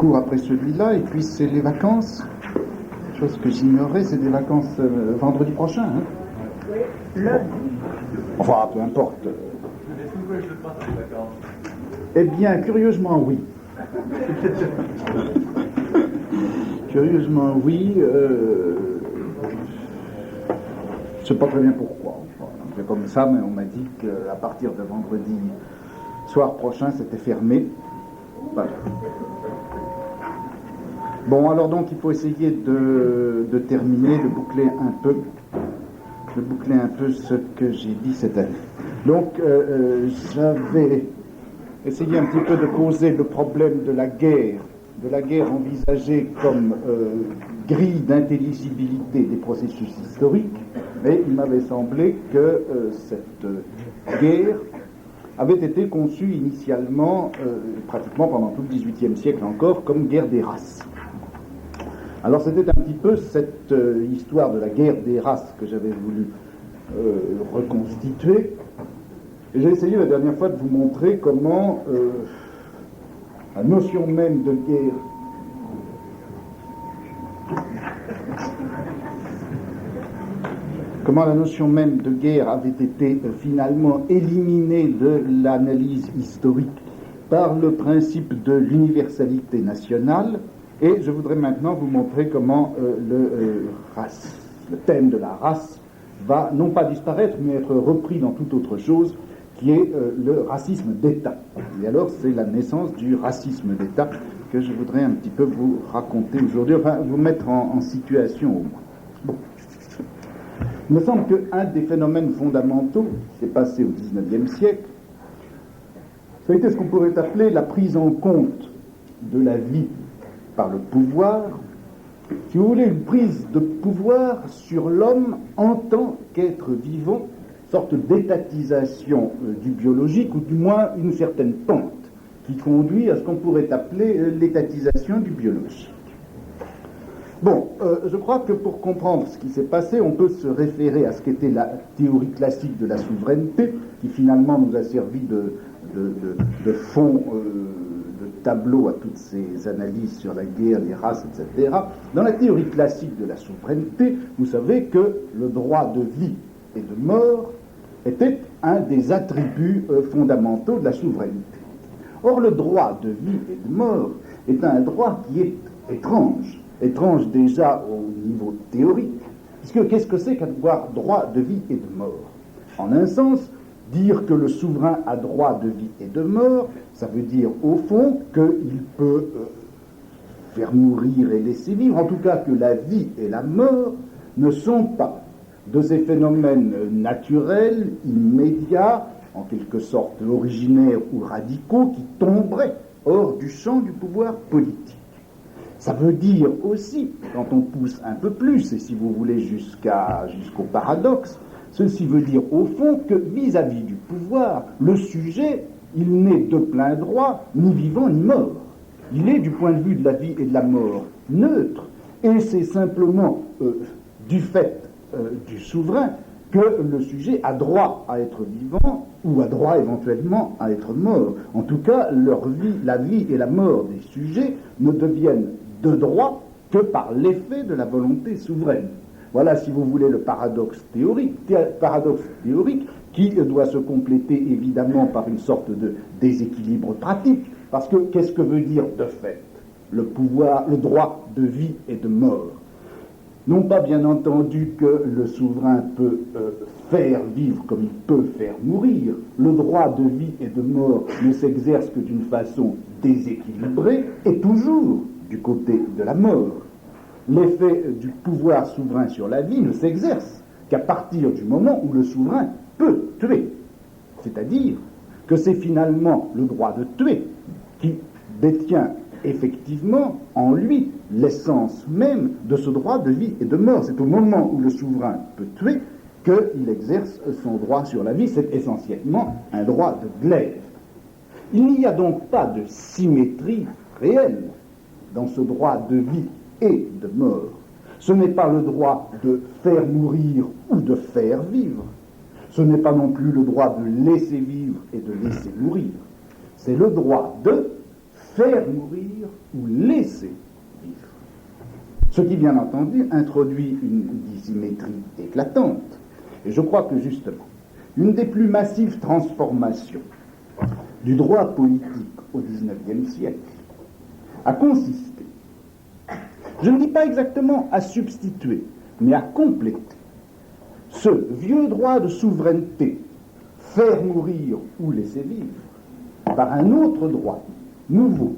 court après celui-là, et puis c'est les vacances. Chose que j'ignorais, c'est des vacances vendredi prochain. Hein. Oui, lundi. Enfin, peu importe. Est-ce que vous pouvez que je le passe les vacances? Eh bien, curieusement, oui. Curieusement, oui. Je ne sais pas très bien pourquoi. C'est comme ça, mais on m'a dit qu'à partir de vendredi soir prochain, c'était fermé. Voilà. Bon, alors donc, il faut essayer de terminer, de boucler un peu ce que j'ai dit cette année. Donc, j'avais essayé un petit peu de poser le problème de la guerre envisagée comme grille d'intelligibilité des processus historiques, mais il m'avait semblé que cette guerre avait été conçue initialement, pratiquement pendant tout le XVIIIe siècle encore, comme guerre des races. Alors c'était un petit peu cette histoire de la guerre des races que j'avais voulu reconstituer. Et j'ai essayé la dernière fois de vous montrer comment la notion même de guerre avait été finalement éliminée de l'analyse historique par le principe de l'universalité nationale. Et je voudrais maintenant vous montrer comment le thème de la race va non pas disparaître, mais être repris dans toute autre chose, qui est le racisme d'État. Et alors, c'est la naissance du racisme d'État que je voudrais un petit peu vous raconter aujourd'hui, enfin, vous mettre en situation au moins. Bon. Il me semble qu'un des phénomènes fondamentaux qui s'est passé au XIXe siècle, ça a été ce qu'on pourrait appeler la prise en compte de la vie par le pouvoir, si vous voulez, une prise de pouvoir sur l'homme en tant qu'être vivant, sorte d'étatisation du biologique, ou du moins une certaine pente qui conduit à ce qu'on pourrait appeler l'étatisation du biologique. Bon, je crois que pour comprendre ce qui s'est passé, on peut se référer à ce qu'était la théorie classique de la souveraineté, qui finalement nous a servi de fond, de tableau à toutes ces analyses sur la guerre, les races, etc. Dans la théorie classique de la souveraineté, vous savez que le droit de vie et de mort était un des attributs fondamentaux de la souveraineté. Or, le droit de vie et de mort est un droit qui est étrange déjà au niveau théorique, puisque qu'est-ce que c'est qu'avoir droit de vie et de mort? En un sens, dire que le souverain a droit de vie et de mort, ça veut dire au fond qu'il peut faire mourir et laisser vivre, en tout cas que la vie et la mort ne sont pas de ces phénomènes naturels, immédiats, en quelque sorte originaires ou radicaux, qui tomberaient hors du champ du pouvoir politique. Ça veut dire aussi, quand on pousse un peu plus, et si vous voulez jusqu'au paradoxe, ceci veut dire au fond que vis-à-vis du pouvoir, le sujet, il n'est de plein droit ni vivant ni mort. Il est, du point de vue de la vie et de la mort, neutre, et c'est simplement du fait du souverain que le sujet a droit à être vivant ou a droit éventuellement à être mort. En tout cas, la vie et la mort des sujets ne deviennent de droit que par l'effet de la volonté souveraine. Voilà, si vous voulez, le paradoxe théorique qui doit se compléter évidemment par une sorte de déséquilibre pratique, parce que qu'est-ce que veut dire de fait le droit de vie et de mort? Non pas bien entendu que le souverain peut faire vivre comme il peut faire mourir. Le droit de vie et de mort ne s'exerce que d'une façon déséquilibrée et toujours du côté de la mort. L'effet du pouvoir souverain sur la vie ne s'exerce qu'à partir du moment où le souverain peut tuer. C'est-à-dire que c'est finalement le droit de tuer qui détient effectivement en lui l'essence même de ce droit de vie et de mort. C'est au moment où le souverain peut tuer qu'il exerce son droit sur la vie. C'est essentiellement un droit de glaive. Il n'y a donc pas de symétrie réelle dans ce droit de vie et de mort. Ce n'est pas le droit de faire mourir ou de faire vivre. Ce n'est pas non plus le droit de laisser vivre et de laisser mourir. C'est le droit de faire mourir ou laisser vivre. Ce qui, bien entendu, introduit une dissymétrie éclatante. Et je crois que, justement, une des plus massives transformations du droit politique au XIXe siècle a consisté, je ne dis pas exactement à substituer, mais à compléter ce vieux droit de souveraineté, faire mourir ou laisser vivre, par un autre droit, nouveau,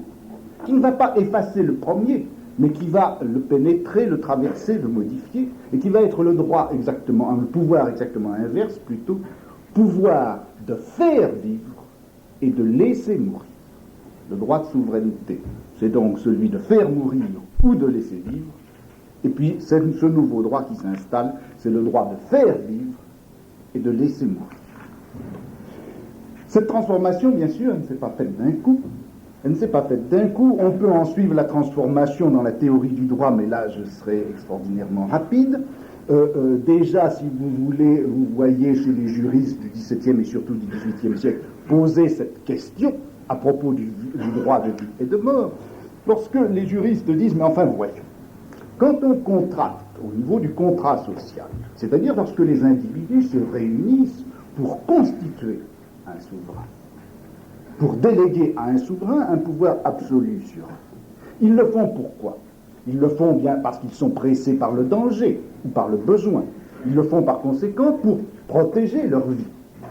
qui ne va pas effacer le premier, mais qui va le pénétrer, le traverser, le modifier, et qui va être le droit exactement, le pouvoir exactement inverse plutôt, pouvoir de faire vivre et de laisser mourir. Le droit de souveraineté, c'est donc celui de faire mourir ou de laisser vivre, et puis c'est ce nouveau droit qui s'installe, c'est le droit de faire vivre et de laisser mourir. Cette transformation, bien sûr, elle ne s'est pas faite d'un coup. Elle ne s'est pas faite d'un coup. On peut en suivre la transformation dans la théorie du droit, mais là, je serai extraordinairement rapide. Déjà, si vous voulez, vous voyez chez les juristes du XVIIe et surtout du XVIIIe siècle poser cette question à propos du droit de vie et de mort. Lorsque les juristes disent, mais enfin, voyons, quand on contracte au niveau du contrat social, c'est-à-dire lorsque les individus se réunissent pour constituer un souverain, pour déléguer à un souverain un pouvoir absolu sur eux. Ils le font pourquoi? Ils le font bien parce qu'ils sont pressés par le danger ou par le besoin. Ils le font par conséquent pour protéger leur vie.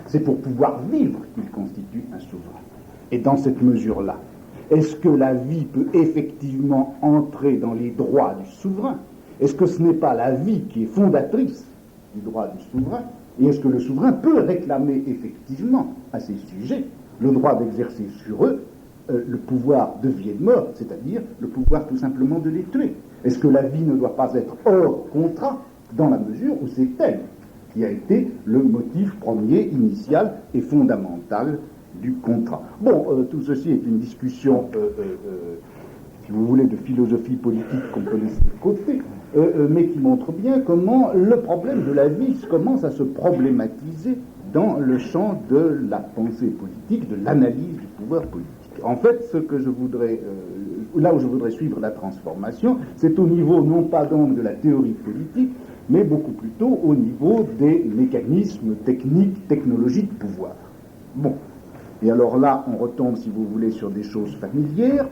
C'est pour pouvoir vivre qu'ils constituent un souverain. Et dans cette mesure-là, est-ce que la vie peut effectivement entrer dans les droits du souverain? Est-ce que ce n'est pas la vie qui est fondatrice du droit du souverain? Et est-ce que le souverain peut réclamer effectivement à ses sujets le droit d'exercer sur eux le pouvoir de vie et de mort, c'est-à-dire le pouvoir tout simplement de les tuer? Est-ce que la vie ne doit pas être hors contrat dans la mesure où c'est elle qui a été le motif premier, initial et fondamental du contrat? Bon, tout ceci est une discussion, si vous voulez, de philosophie politique qu'on peut laisser de côté, mais qui montre bien comment le problème de la vie commence à se problématiser dans le champ de la pensée politique, de l'analyse du pouvoir politique. En fait, ce que je voudrais, là où je voudrais suivre la transformation, c'est au niveau non pas donc de la théorie politique, mais beaucoup plutôt au niveau des mécanismes techniques, technologiques de pouvoir. Bon. Et alors là, on retombe, si vous voulez, sur des choses familières.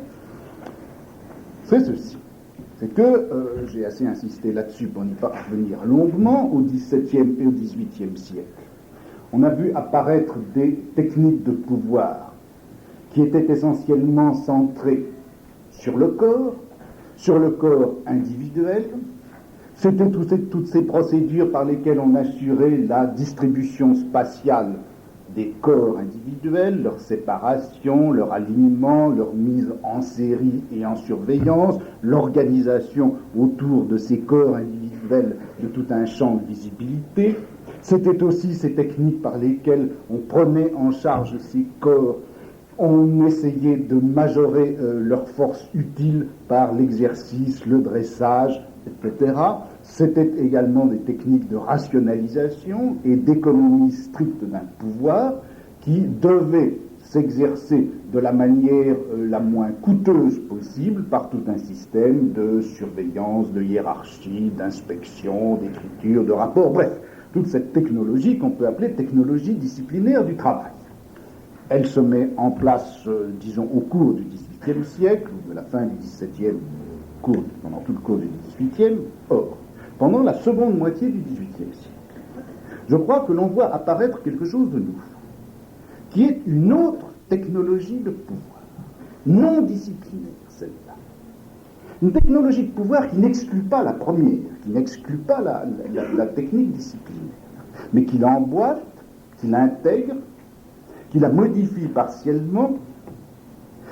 C'est ceci. C'est que, j'ai assez insisté là-dessus pour n'y pas revenir longuement, au XVIIe et au XVIIIe siècle, on a vu apparaître des techniques de pouvoir qui étaient essentiellement centrées sur le corps individuel. C'était toutes ces procédures par lesquelles on assurait la distribution spatiale des corps individuels, leur séparation, leur alignement, leur mise en série et en surveillance, l'organisation autour de ces corps individuels de tout un champ de visibilité. C'était aussi ces techniques par lesquelles on prenait en charge ces corps, on essayait de majorer leur force utile par l'exercice, le dressage, etc. C'était également des techniques de rationalisation et d'économie stricte d'un pouvoir qui devait s'exercer de la manière la moins coûteuse possible par tout un système de surveillance, de hiérarchie, d'inspection, d'écriture, de rapport, bref, toute cette technologie qu'on peut appeler technologie disciplinaire du travail. Elle se met en place, disons, au cours du XVIIIe siècle, ou de la fin du XVIIe, pendant tout le cours du XVIIIe. Or, pendant la seconde moitié du XVIIIe siècle, je crois que l'on voit apparaître quelque chose de nouveau, qui est une autre technologie de pouvoir, non disciplinaire, celle-là. Une technologie de pouvoir qui n'exclut pas la première, qui n'exclut pas la technique disciplinaire, mais qui l'emboîte, qui l'intègre, qui la modifie partiellement,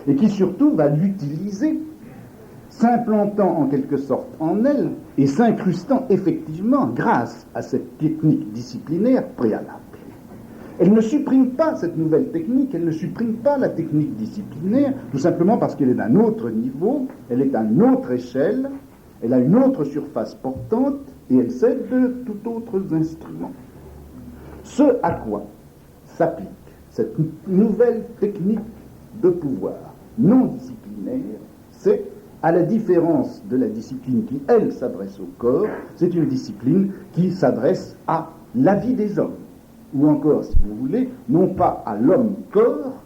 et qui surtout va l'utiliser, s'implantant en quelque sorte en elle et s'incrustant effectivement grâce à cette technique disciplinaire préalable. Elle ne supprime pas cette nouvelle technique, elle ne supprime pas la technique disciplinaire, tout simplement parce qu'elle est d'un autre niveau, elle est à une autre échelle, elle a une autre surface portante et elle cède de tout autres instruments. Ce à quoi s'applique cette nouvelle technique de pouvoir non disciplinaire pluridisciplinaire, c'est, à la différence de la discipline qui, elle, s'adresse au corps, c'est une discipline qui s'adresse à la vie des hommes. Ou encore, si vous voulez, non pas à l'homme-corps,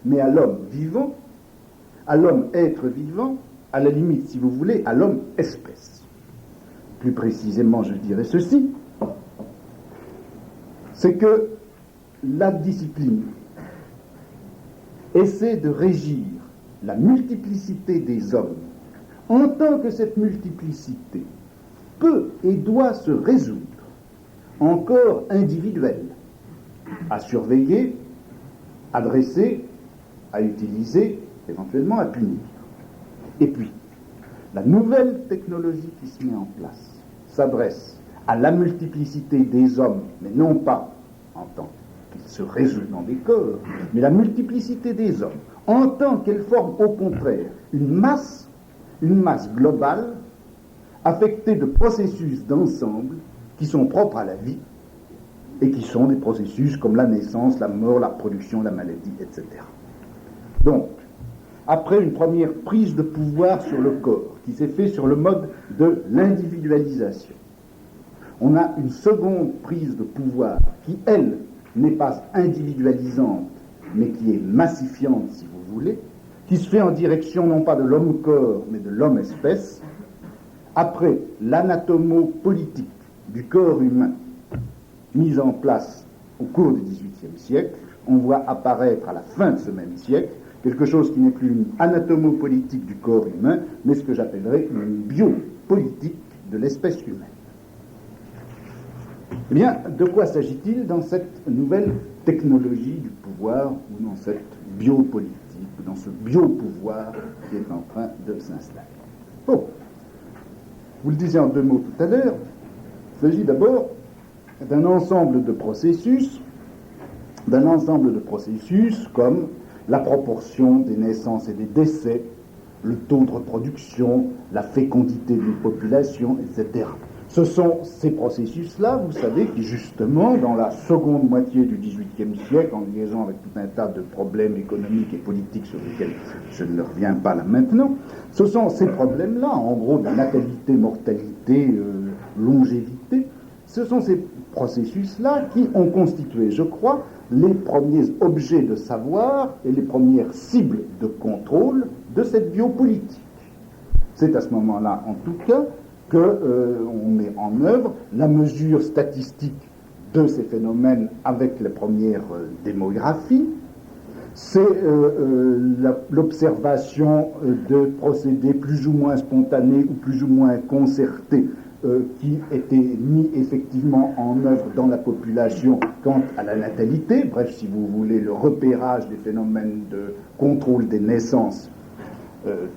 mais à l'homme vivant, à l'homme être vivant, à la limite, si vous voulez, à l'homme-espèce. Plus précisément, je dirais ceci, c'est que la discipline essaie de régir la multiplicité des hommes en tant que cette multiplicité peut et doit se résoudre en corps individuel, à surveiller, à dresser, à utiliser, éventuellement à punir. Et puis, la nouvelle technologie qui se met en place s'adresse à la multiplicité des hommes, mais non pas en tant qu'ils se résolent dans des corps, mais la multiplicité des hommes, en tant qu'elle forme au contraire une masse globale, affectée de processus d'ensemble qui sont propres à la vie et qui sont des processus comme la naissance, la mort, la reproduction, la maladie, etc. Donc, après une première prise de pouvoir sur le corps, qui s'est faite sur le mode de l'individualisation, on a une seconde prise de pouvoir qui, elle, n'est pas individualisante, mais qui est massifiante, si vous voulez, qui se fait en direction non pas de l'homme-corps, mais de l'homme-espèce, après l'anatomo-politique du corps humain mise en place au cours du XVIIIe siècle, on voit apparaître à la fin de ce même siècle quelque chose qui n'est plus une anatomo-politique du corps humain, mais ce que j'appellerais une biopolitique de l'espèce humaine. Eh bien, de quoi s'agit-il dans cette nouvelle technologie du pouvoir, ou dans cette biopolitique, ou dans ce biopouvoir qui est en train de s'installer? Bon, vous le disiez en deux mots tout à l'heure, il s'agit d'abord d'un ensemble de processus comme la proportion des naissances et des décès, le taux de reproduction, la fécondité d'une population, etc. Ce sont ces processus-là, vous savez, qui justement, dans la seconde moitié du XVIIIe siècle, en liaison avec tout un tas de problèmes économiques et politiques sur lesquels je ne reviens pas là maintenant, ce sont ces problèmes-là, en gros, de la natalité, mortalité, longévité, ce sont ces processus-là qui ont constitué, je crois, les premiers objets de savoir et les premières cibles de contrôle de cette biopolitique. C'est à ce moment-là, en tout cas, qu'on met en œuvre la mesure statistique de ces phénomènes avec les premières démographies. C'est l'observation de procédés plus ou moins spontanés ou plus ou moins concertés qui étaient mis effectivement en œuvre dans la population quant à la natalité, bref, si vous voulez, le repérage des phénomènes de contrôle des naissances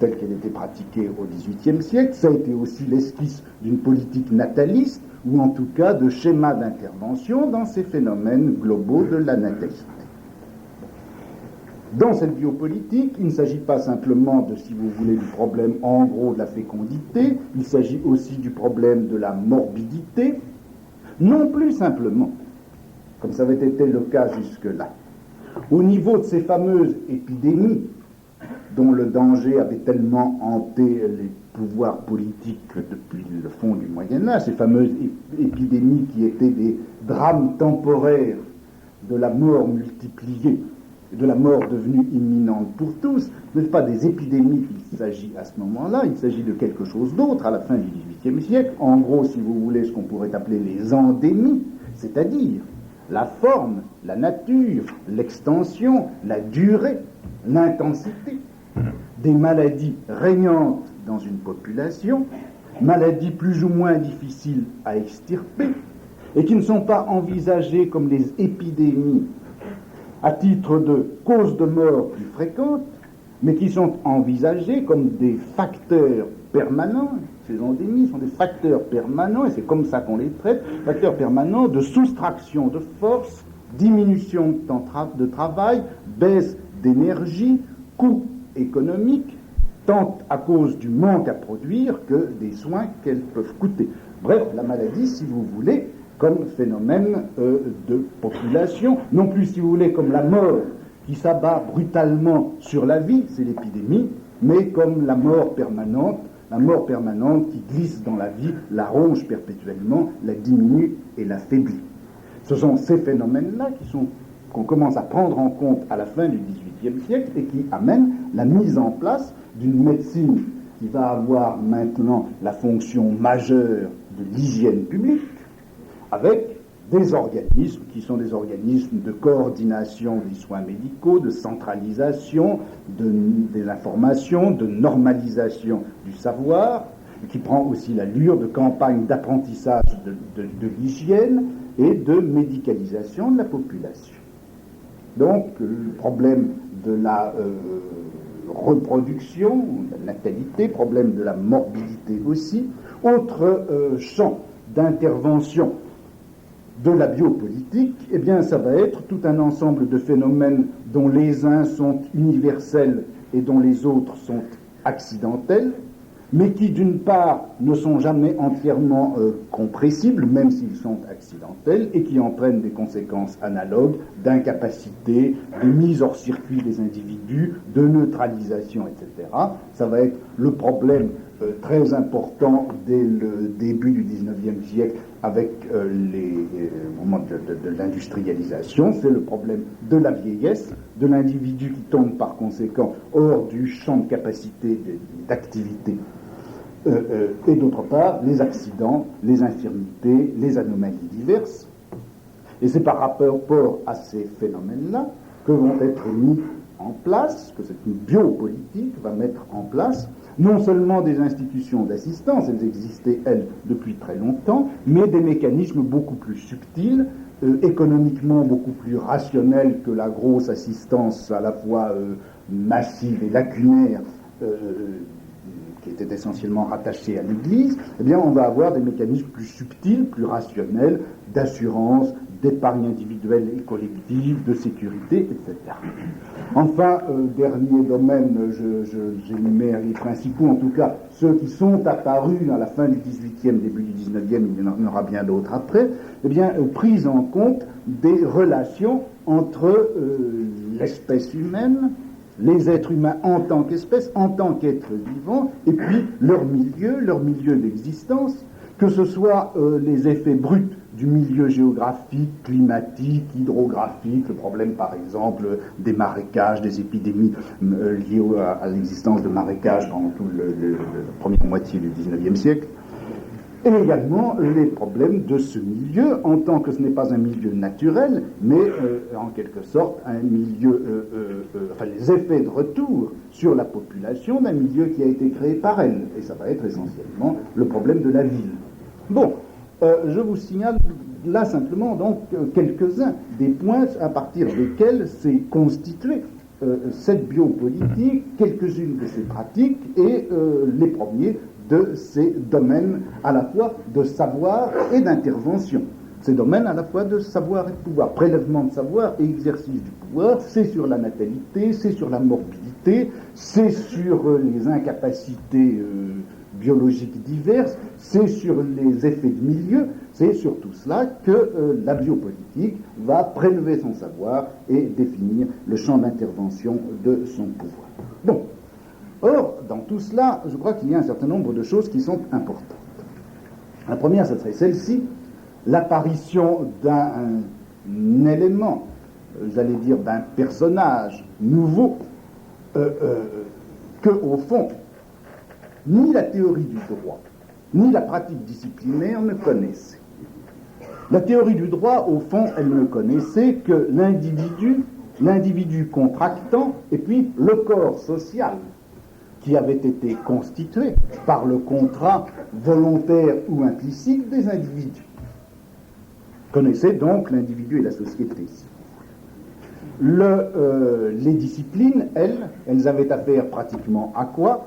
telle qu'elle était pratiquée au XVIIIe siècle. Ça a été aussi l'esquisse d'une politique nataliste, ou en tout cas de schémas d'intervention dans ces phénomènes globaux de la natalité. Dans cette biopolitique, il ne s'agit pas simplement de, si vous voulez, du problème en gros de la fécondité, il s'agit aussi du problème de la morbidité, non plus simplement, comme ça avait été le cas jusque-là, au niveau de ces fameuses épidémies dont le danger avait tellement hanté les pouvoirs politiques depuis le fond du Moyen-Âge, ces fameuses épidémies qui étaient des drames temporaires de la mort multipliée, de la mort devenue imminente pour tous. Ce n'est pas des épidémies qu'il s'agit à ce moment-là, il s'agit de quelque chose d'autre à la fin du XVIIIe siècle. En gros, si vous voulez, ce qu'on pourrait appeler les endémies, c'est-à-dire la forme, la nature, l'extension, la durée, l'intensité des maladies régnantes dans une population, maladies plus ou moins difficiles à extirper, et qui ne sont pas envisagées comme les épidémies à titre de cause de mort plus fréquente, mais qui sont envisagées comme des facteurs permanents. Ces endémies sont des facteurs permanents, et c'est comme ça qu'on les traite, facteurs permanents de soustraction de force, diminution de temps de travail, baisse d'énergie, coût économique, tant à cause du manque à produire que des soins qu'elles peuvent coûter. Bref, la maladie, si vous voulez, comme phénomène de population, non plus, si vous voulez, comme la mort qui s'abat brutalement sur la vie, c'est l'épidémie, mais comme la mort permanente qui glisse dans la vie, la ronge perpétuellement, la diminue et l'affaiblit. Ce sont ces phénomènes-là qu'on commence à prendre en compte à la fin du XVIIIe siècle et qui amènent la mise en place d'une médecine qui va avoir maintenant la fonction majeure de l'hygiène publique, avec des organismes qui sont des organismes de coordination des soins médicaux, de centralisation des informations, de normalisation du savoir, qui prend aussi l'allure de campagne d'apprentissage de l'hygiène et de médicalisation de la population. Donc, le problème de la reproduction, de la natalité, problème de la morbidité aussi, autre champ d'intervention de la biopolitique, eh bien, ça va être tout un ensemble de phénomènes dont les uns sont universels et dont les autres sont accidentels, mais qui, d'une part, ne sont jamais entièrement compressibles, même s'ils sont accidentels, et qui entraînent des conséquences analogues d'incapacité, de mise hors circuit des individus, de neutralisation, etc. Ça va être le problème très important dès le début du XIXe siècle avec au moment de l'industrialisation. C'est le problème de la vieillesse, de l'individu qui tombe par conséquent hors du champ de capacité d'activité. Et d'autre part, les accidents, les infirmités, les anomalies diverses. Et c'est par rapport à ces phénomènes-là que vont être mis en place, que cette biopolitique va mettre en place, non seulement des institutions d'assistance, elles existaient, elles, depuis très longtemps, mais des mécanismes beaucoup plus subtils, économiquement beaucoup plus rationnels que la grosse assistance à la fois massive et lacunaire qui était essentiellement rattachée à l'Église. Eh bien, on va avoir des mécanismes plus subtils, plus rationnels, d'assurance, d'épargne individuelle et collective, de sécurité, etc. Enfin, dernier domaine, j'énumère les principaux, en tout cas ceux qui sont apparus à la fin du XVIIIe, début du XIXe, il y en aura bien d'autres après, eh bien, prise en compte des relations entre l'espèce humaine, les êtres humains en tant qu'espèce, en tant qu'êtres vivants, et puis leur milieu d'existence, que ce soit les effets bruts du milieu géographique, climatique, hydrographique, le problème par exemple des marécages, des épidémies liées à l'existence de marécages dans toute la première moitié du XIXe siècle, et également les problèmes de ce milieu en tant que ce n'est pas un milieu naturel, mais en quelque sorte un milieu, les effets de retour sur la population d'un milieu qui a été créé par elle, et ça va être essentiellement le problème de la ville. Bon, je vous signale là simplement donc quelques-uns des points à partir desquels s'est constituée cette biopolitique, quelques-unes de ses pratiques et les premiers de ces domaines à la fois de savoir et d'intervention. Ces domaines à la fois de savoir et de pouvoir, prélèvement de savoir et exercice du pouvoir, c'est sur la natalité, c'est sur la morbidité, c'est sur les incapacités biologiques diverses, c'est sur les effets de milieu, c'est sur tout cela que la biopolitique va prélever son savoir et définir le champ d'intervention de son pouvoir. Bon. Or, dans tout cela, je crois qu'il y a un certain nombre de choses qui sont importantes. La première, ce serait celle-ci, l'apparition d'un élément, j'allais dire d'un personnage nouveau, que, au fond, ni la théorie du droit, ni la pratique disciplinaire ne connaissaient. La théorie du droit, au fond, elle ne connaissait que l'individu contractant, et puis le corps social, qui avait été constitué par le contrat volontaire ou implicite des individus. Connaissez donc l'individu et la société. Les disciplines, elles avaient affaire pratiquement à quoi?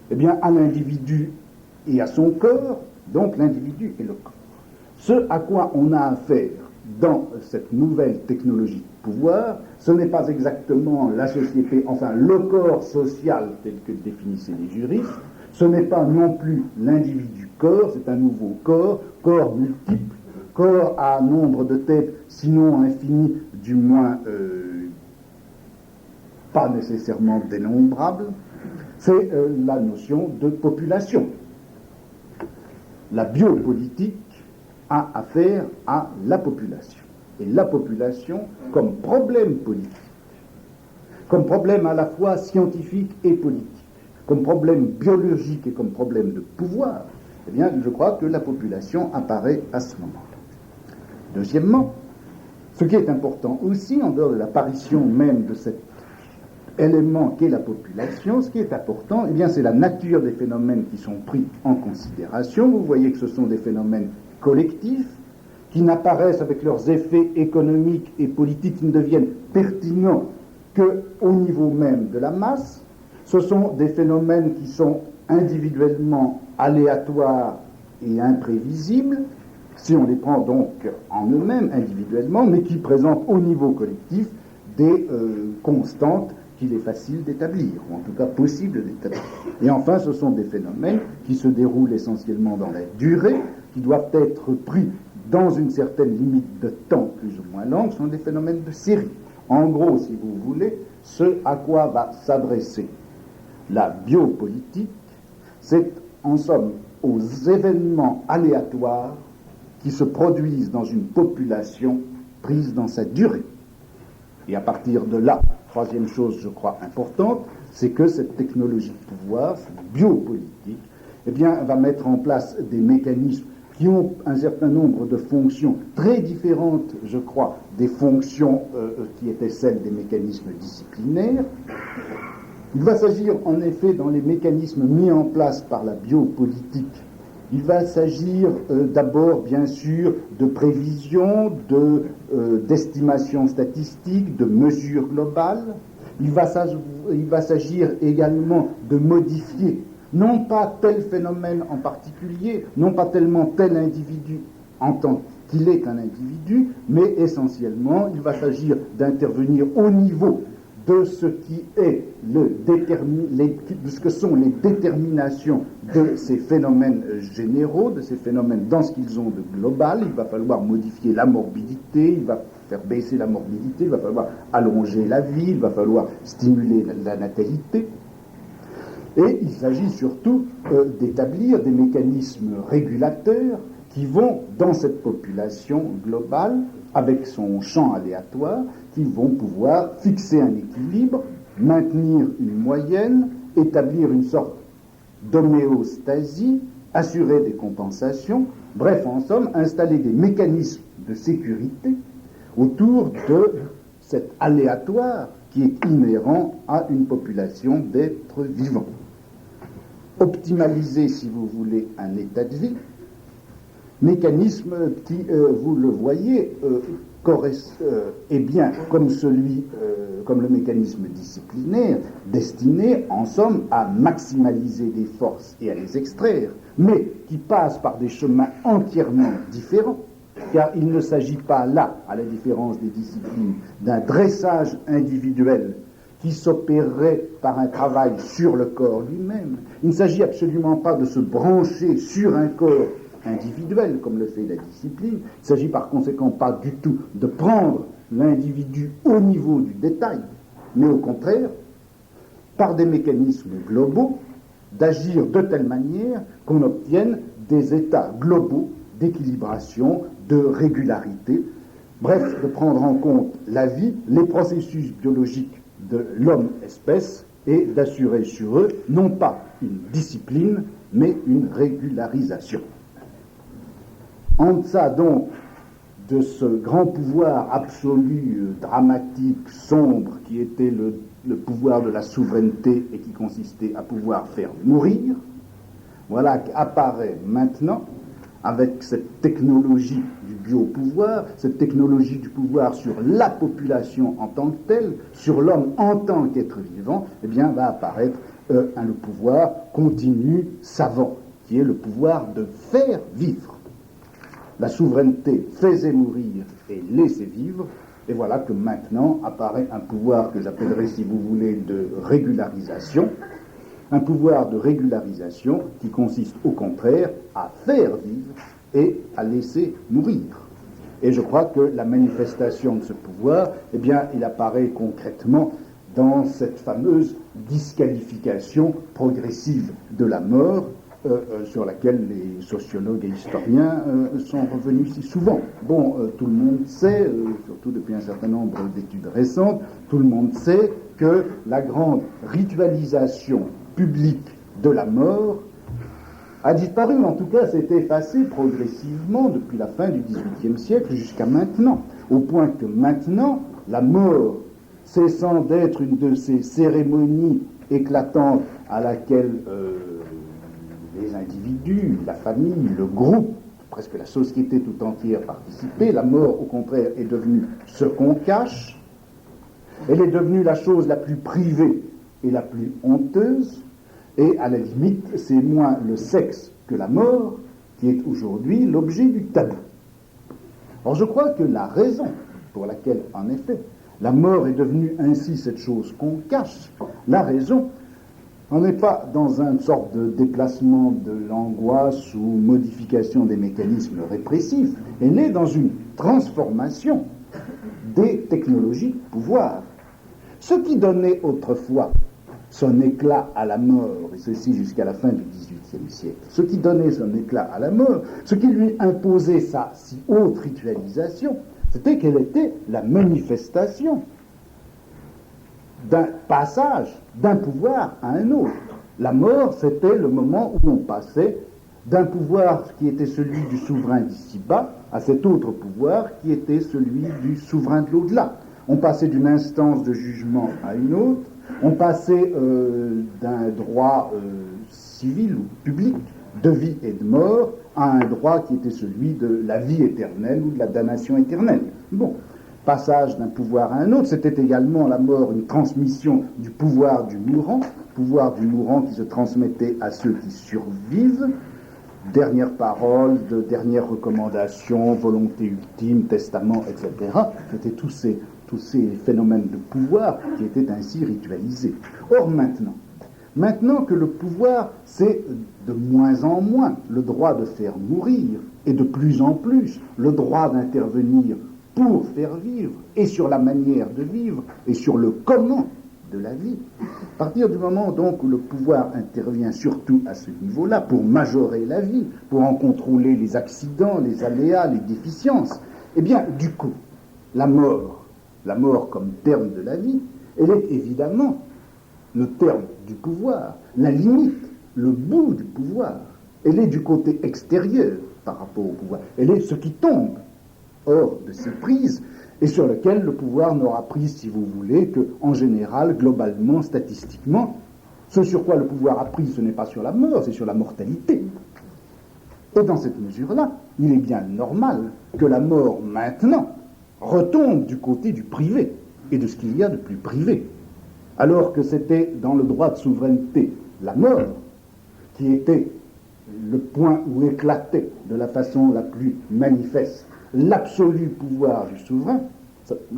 Eh bien, à l'individu et à son corps, donc l'individu et le corps. Ce à quoi on a affaire dans cette nouvelle technologie de pouvoir, ce n'est pas exactement la société, enfin le corps social tel que le définissaient les juristes, ce n'est pas non plus l'individu-corps, c'est un nouveau corps multiple, corps à nombre de têtes, sinon infini, du moins pas nécessairement dénombrable, c'est la notion de population. La biopolitique a affaire à la population. Et la population comme problème politique, comme problème à la fois scientifique et politique, comme problème biologique et comme problème de pouvoir, eh bien, je crois que la population apparaît à ce moment-là. Deuxièmement, ce qui est important aussi, en dehors de l'apparition même de cet élément qu'est la population, ce qui est important, eh bien, c'est la nature des phénomènes qui sont pris en considération. Vous voyez que ce sont des phénomènes collectifs, qui n'apparaissent avec leurs effets économiques et politiques, qui ne deviennent pertinents qu'au niveau même de la masse. Ce sont des phénomènes qui sont individuellement aléatoires et imprévisibles, si on les prend donc en eux-mêmes individuellement, mais qui présentent au niveau collectif des constantes qu'il est facile d'établir, ou en tout cas possible d'établir. Et enfin, ce sont des phénomènes qui se déroulent essentiellement dans la durée, qui doivent être pris dans une certaine limite de temps plus ou moins longue. Ce sont des phénomènes de série. En gros, si vous voulez, ce à quoi va s'adresser la biopolitique, c'est en somme aux événements aléatoires qui se produisent dans une population prise dans sa durée. Et à partir de là, troisième chose, je crois, importante, c'est que cette technologie de pouvoir, cette biopolitique, eh bien, va mettre en place des mécanismes qui ont un certain nombre de fonctions très différentes, je crois, des fonctions qui étaient celles des mécanismes disciplinaires. Il va s'agir, en effet, dans les mécanismes mis en place par la biopolitique, il va s'agir d'abord, bien sûr, de prévision, d'estimation statistique, de mesures globales. Il va s'agir également de modifier, non pas tel phénomène en particulier, non pas tellement tel individu en tant qu'il est un individu, mais essentiellement, il va s'agir d'intervenir au niveau de ce qui est de ce que sont les déterminations de ces phénomènes généraux, de ces phénomènes dans ce qu'ils ont de global. Il va falloir modifier la morbidité, il va faire baisser la morbidité, il va falloir allonger la vie, il va falloir stimuler la natalité. Et il s'agit surtout d'établir des mécanismes régulateurs qui vont, dans cette population globale, avec son champ aléatoire, qui vont pouvoir fixer un équilibre, maintenir une moyenne, établir une sorte d'homéostasie, assurer des compensations, bref, en somme, installer des mécanismes de sécurité autour de cet aléatoire qui est inhérent à une population d'êtres vivants. Optimaliser, si vous voulez, un état de vie, mécanisme qui, vous le voyez, est bien comme comme le mécanisme disciplinaire, destiné en somme à maximaliser des forces et à les extraire, mais qui passe par des chemins entièrement différents, car il ne s'agit pas là, à la différence des disciplines, d'un dressage individuel qui s'opérerait par un travail sur le corps lui-même. Il ne s'agit absolument pas de se brancher sur un corps individuel, comme le fait la discipline. Il ne s'agit par conséquent pas du tout de prendre l'individu au niveau du détail, mais au contraire, par des mécanismes globaux, d'agir de telle manière qu'on obtienne des états globaux d'équilibration, de régularité, bref, de prendre en compte la vie, les processus biologiques de l'homme-espèce et d'assurer sur eux non pas une discipline, mais une régularisation. En deçà donc de ce grand pouvoir absolu, dramatique, sombre, qui était le pouvoir de la souveraineté et qui consistait à pouvoir faire mourir, voilà qu'apparaît maintenant, avec cette technologie du biopouvoir, cette technologie du pouvoir sur la population en tant que telle, sur l'homme en tant qu'être vivant, eh bien va apparaître le pouvoir continu, savant, qui est le pouvoir de faire vivre. La souveraineté faisait mourir et laissait vivre, et voilà que maintenant apparaît un pouvoir que j'appellerais, si vous voulez, de régularisation, un pouvoir de régularisation qui consiste au contraire à faire vivre et à laisser mourir. Et je crois que la manifestation de ce pouvoir, eh bien, il apparaît concrètement dans cette fameuse disqualification progressive de la mort sur laquelle les sociologues et historiens sont revenus si souvent. Bon, tout le monde sait, surtout depuis un certain nombre d'études récentes, tout le monde sait que la grande ritualisation publique de la mort a disparu, en tout cas s'est effacée progressivement depuis la fin du XVIIIe siècle jusqu'à maintenant, au point que maintenant, la mort, cessant d'être une de ces cérémonies éclatantes à laquelle les individus, la famille, le groupe, presque la société tout entière participaient, la mort, au contraire, est devenue ce qu'on cache. Elle est devenue la chose la plus privée et la plus honteuse, et à la limite, c'est moins le sexe que la mort qui est aujourd'hui l'objet du tabou. Alors je crois que la raison pour laquelle, en effet, la mort est devenue ainsi cette chose qu'on cache, la raison, on n'est pas dans une sorte de déplacement de l'angoisse ou modification des mécanismes répressifs, elle est dans une transformation des technologies de pouvoir. Ce qui donnait autrefois son éclat à la mort, et ceci jusqu'à la fin du XVIIIe siècle, ce qui donnait son éclat à la mort, ce qui lui imposait sa si haute ritualisation, c'était qu'elle était la manifestation d'un passage d'un pouvoir à un autre. La mort, c'était le moment où on passait d'un pouvoir qui était celui du souverain d'ici-bas à cet autre pouvoir qui était celui du souverain de l'au-delà. On passait d'une instance de jugement à une autre, on passait d'un droit civil ou public de vie et de mort à un droit qui était celui de la vie éternelle ou de la damnation éternelle. Bon, passage d'un pouvoir à un autre, c'était également la mort, une transmission du pouvoir du mourant qui se transmettait à ceux qui survivent, dernière parole, de dernière recommandation, volonté ultime, testament, etc. C'était tous ces phénomènes de pouvoir qui étaient ainsi ritualisés. Or maintenant que le pouvoir, c'est de moins en moins le droit de faire mourir, et de plus en plus le droit d'intervenir pour faire vivre, et sur la manière de vivre, et sur le comment de la vie. À partir du moment donc où le pouvoir intervient surtout à ce niveau-là, pour majorer la vie, pour en contrôler les accidents, les aléas, les déficiences, eh bien, du coup, la mort comme terme de la vie, elle est évidemment le terme du pouvoir, la limite, le bout du pouvoir. Elle est du côté extérieur par rapport au pouvoir. Elle est ce qui tombe hors de ses prises et sur lequel le pouvoir n'aura prise, si vous voulez, qu'en général, globalement, statistiquement, ce sur quoi le pouvoir a prise, ce n'est pas sur la mort, c'est sur la mortalité. Et dans cette mesure-là, il est bien normal que la mort, maintenant, retombe du côté du privé et de ce qu'il y a de plus privé. Alors que c'était dans le droit de souveraineté la mort qui était le point où éclatait de la façon la plus manifeste l'absolu pouvoir du souverain,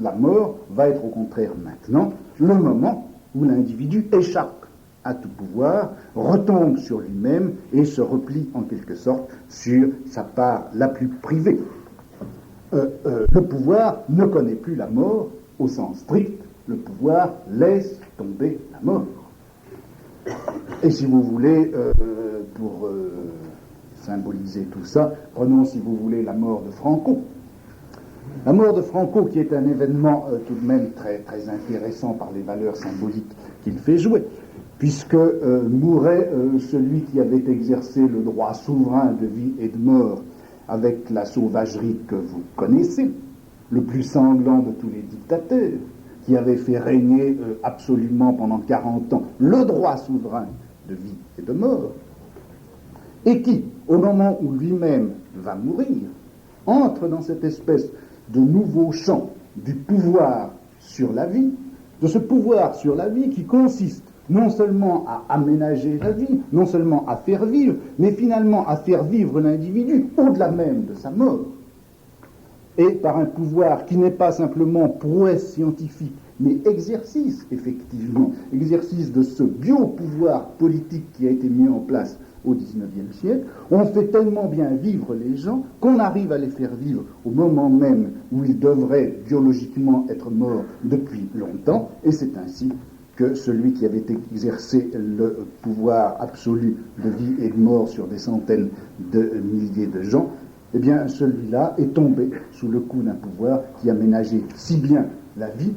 la mort va être au contraire maintenant le moment où l'individu échappe à tout pouvoir, retombe sur lui-même et se replie en quelque sorte sur sa part la plus privée. Le pouvoir ne connaît plus la mort au sens strict, le pouvoir laisse tomber la mort. Et si vous voulez, pour symboliser tout ça, prenons si vous voulez la mort de Franco. La mort de Franco qui est un événement tout de même très, très intéressant par les valeurs symboliques qu'il fait jouer, puisque mourait celui qui avait exercé le droit souverain de vie et de mort avec la sauvagerie que vous connaissez, le plus sanglant de tous les dictateurs, qui avait fait régner absolument pendant 40 ans le droit souverain de vie et de mort, et qui, au moment où lui-même va mourir, entre dans cette espèce de nouveau champ du pouvoir sur la vie, de ce pouvoir sur la vie qui consiste non seulement à aménager la vie, non seulement à faire vivre, mais finalement à faire vivre l'individu au-delà même de sa mort. Et par un pouvoir qui n'est pas simplement prouesse scientifique, mais exercice, effectivement, exercice de ce biopouvoir politique qui a été mis en place au XIXe siècle. On fait tellement bien vivre les gens qu'on arrive à les faire vivre au moment même où ils devraient biologiquement être morts depuis longtemps, et c'est ainsi que celui qui avait exercé le pouvoir absolu de vie et de mort sur des centaines de milliers de gens, eh bien celui-là est tombé sous le coup d'un pouvoir qui aménageait si bien la vie,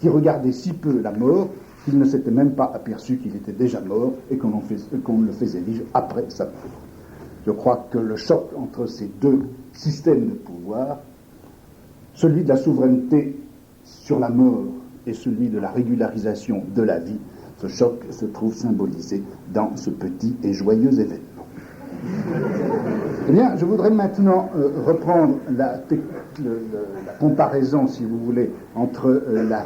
qui regardait si peu la mort, qu'il ne s'était même pas aperçu qu'il était déjà mort et qu'on le faisait vivre après sa mort. Je crois que le choc entre ces deux systèmes de pouvoir, celui de la souveraineté sur la mort et celui de la régularisation de la vie, ce choc se trouve symbolisé dans ce petit et joyeux événement. Eh bien, je voudrais maintenant reprendre la comparaison, si vous voulez, entre la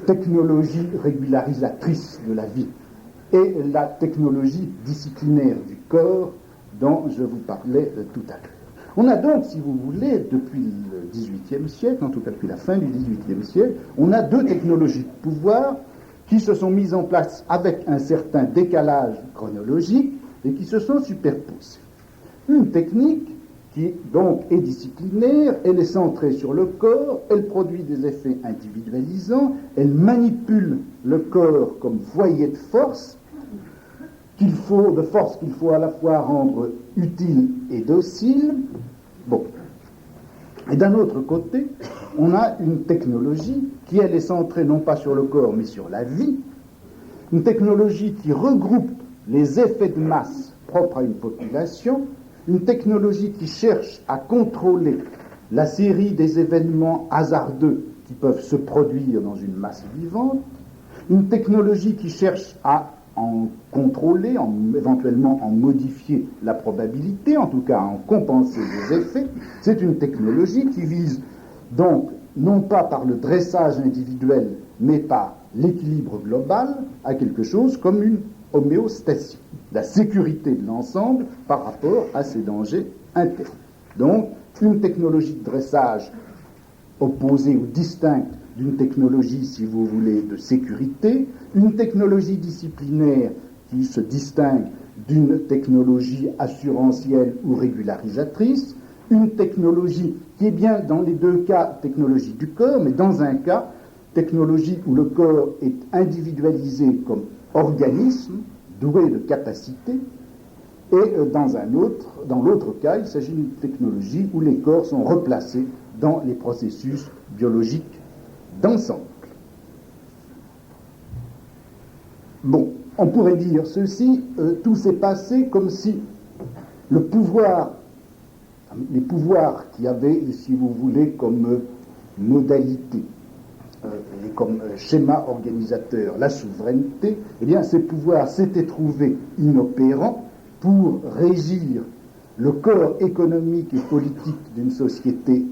technologie régularisatrice de la vie et la technologie disciplinaire du corps dont je vous parlais tout à l'heure. On a donc, si vous voulez, depuis le XVIIIe siècle, en tout cas depuis la fin du XVIIIe siècle, on a deux technologies de pouvoir qui se sont mises en place avec un certain décalage chronologique et qui se sont superposées. Une technique qui donc est disciplinaire, elle est centrée sur le corps, elle produit des effets individualisants, elle manipule le corps comme foyer de force qu'il faut à la fois rendre utile et docile. Bon. Et d'un autre côté, on a une technologie qui, elle, est centrée non pas sur le corps, mais sur la vie, une technologie qui regroupe les effets de masse propres à une population, une technologie qui cherche à contrôler la série des événements hasardeux qui peuvent se produire dans une masse vivante, une technologie qui cherche à en contrôler, éventuellement en modifier la probabilité, en tout cas à en compenser les effets. C'est une technologie qui vise donc, non pas par le dressage individuel, mais par l'équilibre global, à quelque chose comme une homéostasie, la sécurité de l'ensemble par rapport à ses dangers internes. Donc, une technologie de dressage opposée ou distincte d'une technologie, si vous voulez, de sécurité, une technologie disciplinaire qui se distingue d'une technologie assurantielle ou régularisatrice, une technologie qui est bien dans les deux cas technologie du corps, mais dans un cas technologie où le corps est individualisé comme organisme doué de capacités, et dans l'autre cas, il s'agit d'une technologie où les corps sont replacés dans les processus biologiques d'ensemble. Bon, on pourrait dire ceci, tout s'est passé comme si les pouvoirs qui avaient, si vous voulez, comme modalité, et comme schéma organisateur, la souveraineté, eh bien, ces pouvoirs s'étaient trouvés inopérants pour régir le corps économique et politique d'une société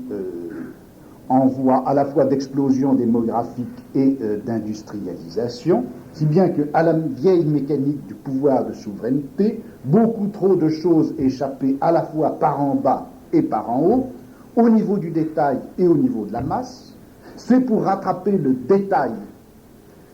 en voie à la fois d'explosion démographique et d'industrialisation, si bien qu'à la vieille mécanique du pouvoir de souveraineté, beaucoup trop de choses échappaient à la fois par en bas et par en haut, au niveau du détail et au niveau de la masse. C'est pour rattraper le détail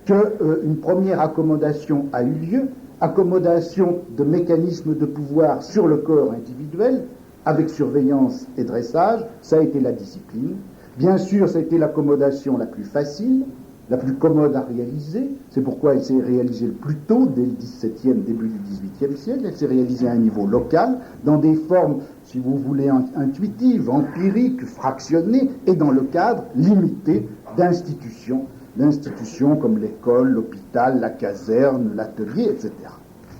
qu'une première accommodation a eu lieu, accommodation de mécanismes de pouvoir sur le corps individuel, avec surveillance et dressage, ça a été la discipline. Bien sûr, ça a été l'accommodation la plus facile, la plus commode à réaliser, c'est pourquoi elle s'est réalisée le plus tôt, dès le XVIIe, début du XVIIIe siècle, elle s'est réalisée à un niveau local, dans des formes, si vous voulez, intuitives, empiriques, fractionnées, et dans le cadre limité d'institutions comme l'école, l'hôpital, la caserne, l'atelier, etc.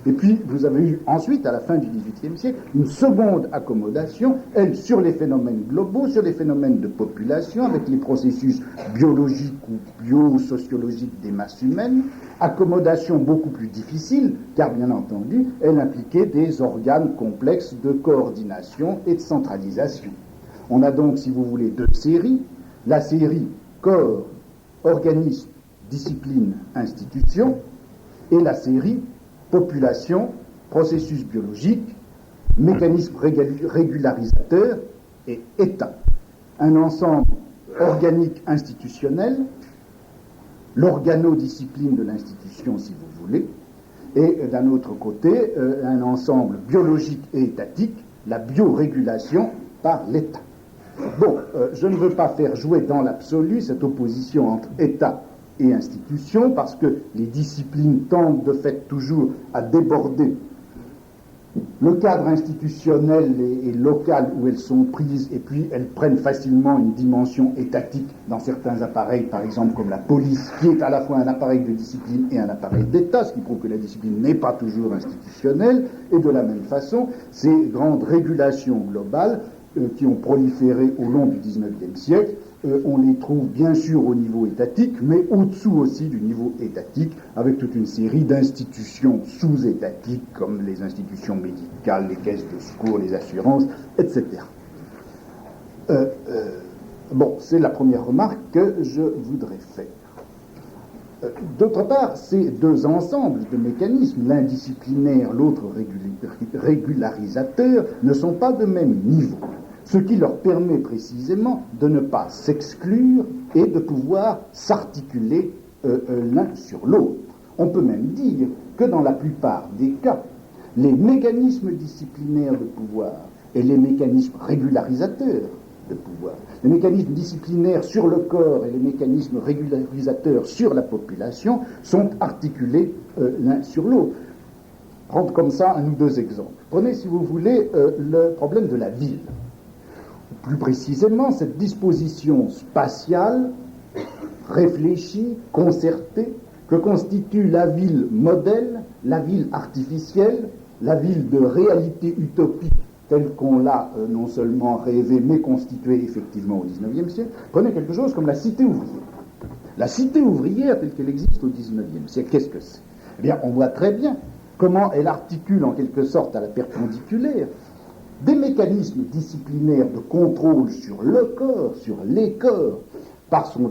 Et puis, vous avez eu ensuite, à la fin du XVIIIe siècle, une seconde accommodation, elle, sur les phénomènes globaux, sur les phénomènes de population, avec les processus biologiques ou biosociologiques des masses humaines, accommodation beaucoup plus difficile, car bien entendu, elle impliquait des organes complexes de coordination et de centralisation. On a donc, si vous voulez, deux séries, la série corps, organisme, discipline, institution, et la série population, processus biologique, mécanisme régularisateur et État. Un ensemble organique institutionnel, l'organodiscipline de l'institution, si vous voulez, et d'un autre côté, un ensemble biologique et étatique, la biorégulation par l'État. Bon, je ne veux pas faire jouer dans l'absolu cette opposition entre État et institution, parce que les disciplines tendent de fait toujours à déborder le cadre institutionnel et local où elles sont prises, et puis elles prennent facilement une dimension étatique dans certains appareils, par exemple comme la police, qui est à la fois un appareil de discipline et un appareil d'État, ce qui prouve que la discipline n'est pas toujours institutionnelle, et de la même façon, ces grandes régulations globales qui ont proliféré au long du XIXe siècle, on les trouve bien sûr au niveau étatique, mais au-dessous aussi du niveau étatique, avec toute une série d'institutions sous-étatiques, comme les institutions médicales, les caisses de secours, les assurances, etc. Bon, c'est la première remarque que je voudrais faire. D'autre part, ces deux ensembles de mécanismes, l'un disciplinaire, l'autre régularisateur, ne sont pas de même niveau, ce qui leur permet précisément de ne pas s'exclure et de pouvoir s'articuler l'un sur l'autre. On peut même dire que dans la plupart des cas, les mécanismes disciplinaires de pouvoir et les mécanismes régularisateurs de pouvoir, les mécanismes disciplinaires sur le corps et les mécanismes régularisateurs sur la population sont articulés l'un sur l'autre. Prendre comme ça un ou deux exemples. Prenez, si vous voulez, le problème de la ville. Plus précisément, cette disposition spatiale, réfléchie, concertée, que constitue la ville modèle, la ville artificielle, la ville de réalité utopique, telle qu'on l'a non seulement rêvée, mais constituée effectivement au XIXe siècle. Prenez quelque chose comme la cité ouvrière. La cité ouvrière telle qu'elle existe au XIXe siècle, qu'est-ce que c'est? Eh bien, on voit très bien comment elle articule en quelque sorte à la perpendiculaire des mécanismes disciplinaires de contrôle sur le corps, sur les corps, par son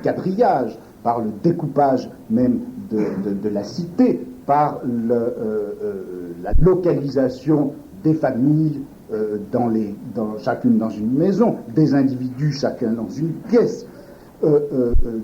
quadrillage, par le découpage même de la cité, par la localisation des familles, chacune dans une maison, des individus chacun dans une pièce,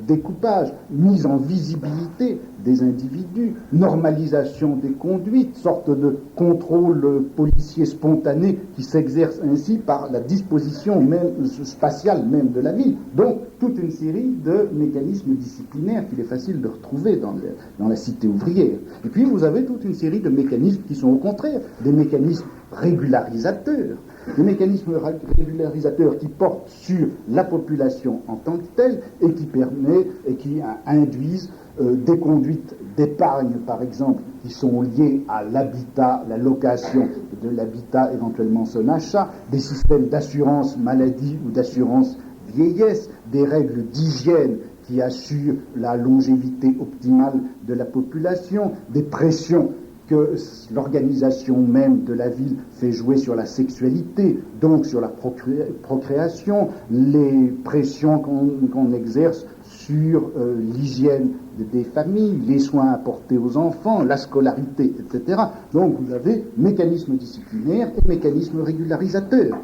découpage, mise en visibilité des individus, normalisation des conduites, sorte de contrôle policier spontané qui s'exerce ainsi par la disposition même spatiale même de la ville. Donc toute une série de mécanismes disciplinaires qu'il est facile de retrouver dans la cité ouvrière. Et puis vous avez toute une série de mécanismes qui sont au contraire des mécanismes régularisateurs. Des mécanismes régularisateurs qui portent sur la population en tant que telle et qui induisent des conduites d'épargne, par exemple, qui sont liées à l'habitat, la location de l'habitat, éventuellement son achat, des systèmes d'assurance maladie ou d'assurance vieillesse, des règles d'hygiène qui assurent la longévité optimale de la population, des pressions que l'organisation même de la ville fait jouer sur la sexualité, donc sur la procréation, les pressions qu'on exerce sur l'hygiène des familles, les soins apportés aux enfants, la scolarité, etc. Donc vous avez mécanismes disciplinaires et mécanismes régularisateurs.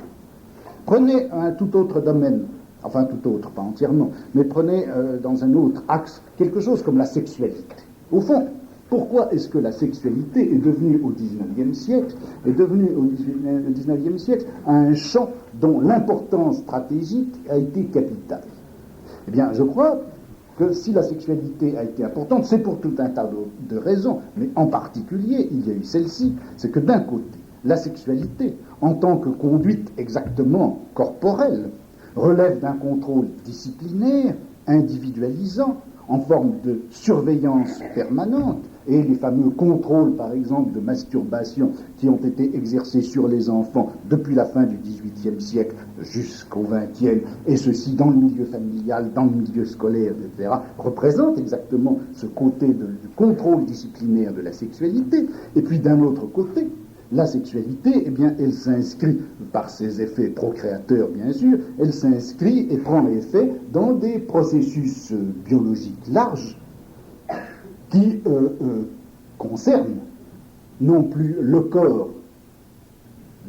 Prenez un tout autre domaine, enfin tout autre, pas entièrement, mais prenez dans un autre axe quelque chose comme la sexualité. Au fond, pourquoi est-ce que la sexualité est devenue au XIXe siècle, un champ dont l'importance stratégique a été capitale? Eh bien, je crois que si la sexualité a été importante, c'est pour tout un tas de raisons, mais en particulier, il y a eu celle-ci, c'est que d'un côté, la sexualité, en tant que conduite exactement corporelle, relève d'un contrôle disciplinaire, individualisant, en forme de surveillance permanente, et les fameux contrôles, par exemple, de masturbation qui ont été exercés sur les enfants depuis la fin du XVIIIe siècle jusqu'au XXe, et ceci dans le milieu familial, dans le milieu scolaire, etc., représentent exactement ce côté du contrôle disciplinaire de la sexualité. Et puis d'un autre côté, la sexualité, eh bien, elle s'inscrit, par ses effets procréateurs, bien sûr, elle s'inscrit et prend effet dans des processus biologiques larges qui concernent non plus le corps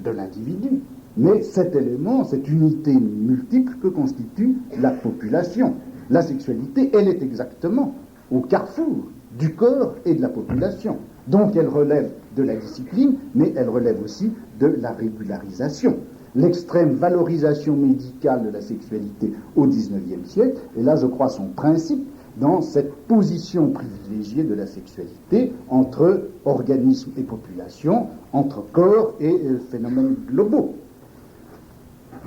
de l'individu, mais cet élément, cette unité multiple que constitue la population. La sexualité, elle est exactement au carrefour du corps et de la population. Donc elle relève de la discipline, mais elle relève aussi de la régularisation. L'extrême valorisation médicale de la sexualité au XIXe siècle, et là je crois son principe, dans cette position privilégiée de la sexualité entre organisme et population, entre corps et phénomènes globaux.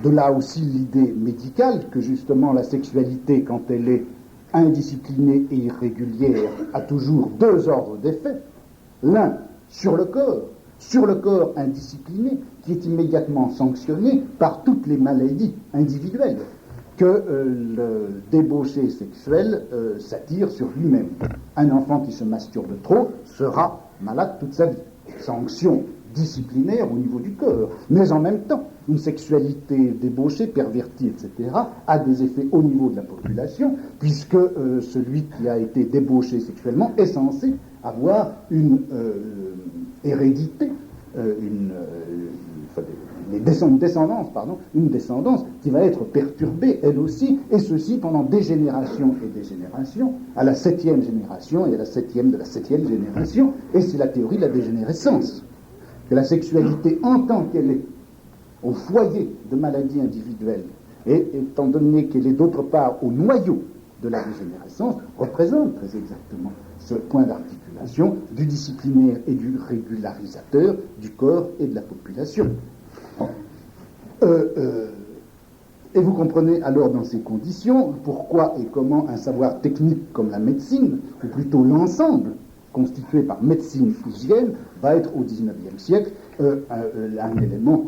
De là aussi l'idée médicale que justement la sexualité, quand elle est indisciplinée et irrégulière, a toujours deux ordres d'effets. L'un sur le corps indiscipliné, qui est immédiatement sanctionné par toutes les maladies individuelles que le débauché sexuel s'attire sur lui-même. Un enfant qui se masturbe trop sera malade toute sa vie. Sanction disciplinaire au niveau du corps, mais en même temps, une sexualité débauchée, pervertie, etc., a des effets au niveau de la population, puisque celui qui a été débauché sexuellement est censé avoir une hérédité, une descendance qui va être perturbée, elle aussi, et ceci pendant des générations et des générations, à la 7e génération et à la 7e de la 7e génération, et c'est la théorie de la dégénérescence. Que la sexualité, en tant qu'elle est au foyer de maladies individuelles, et étant donné qu'elle est d'autre part au noyau de la dégénérescence, représente très exactement ce point d'articulation du disciplinaire et du régularisateur du corps et de la population. Et vous comprenez alors dans ces conditions pourquoi et comment un savoir technique comme la médecine, ou plutôt l'ensemble constitué par médecine hygiène, va être au XIXe siècle un élément,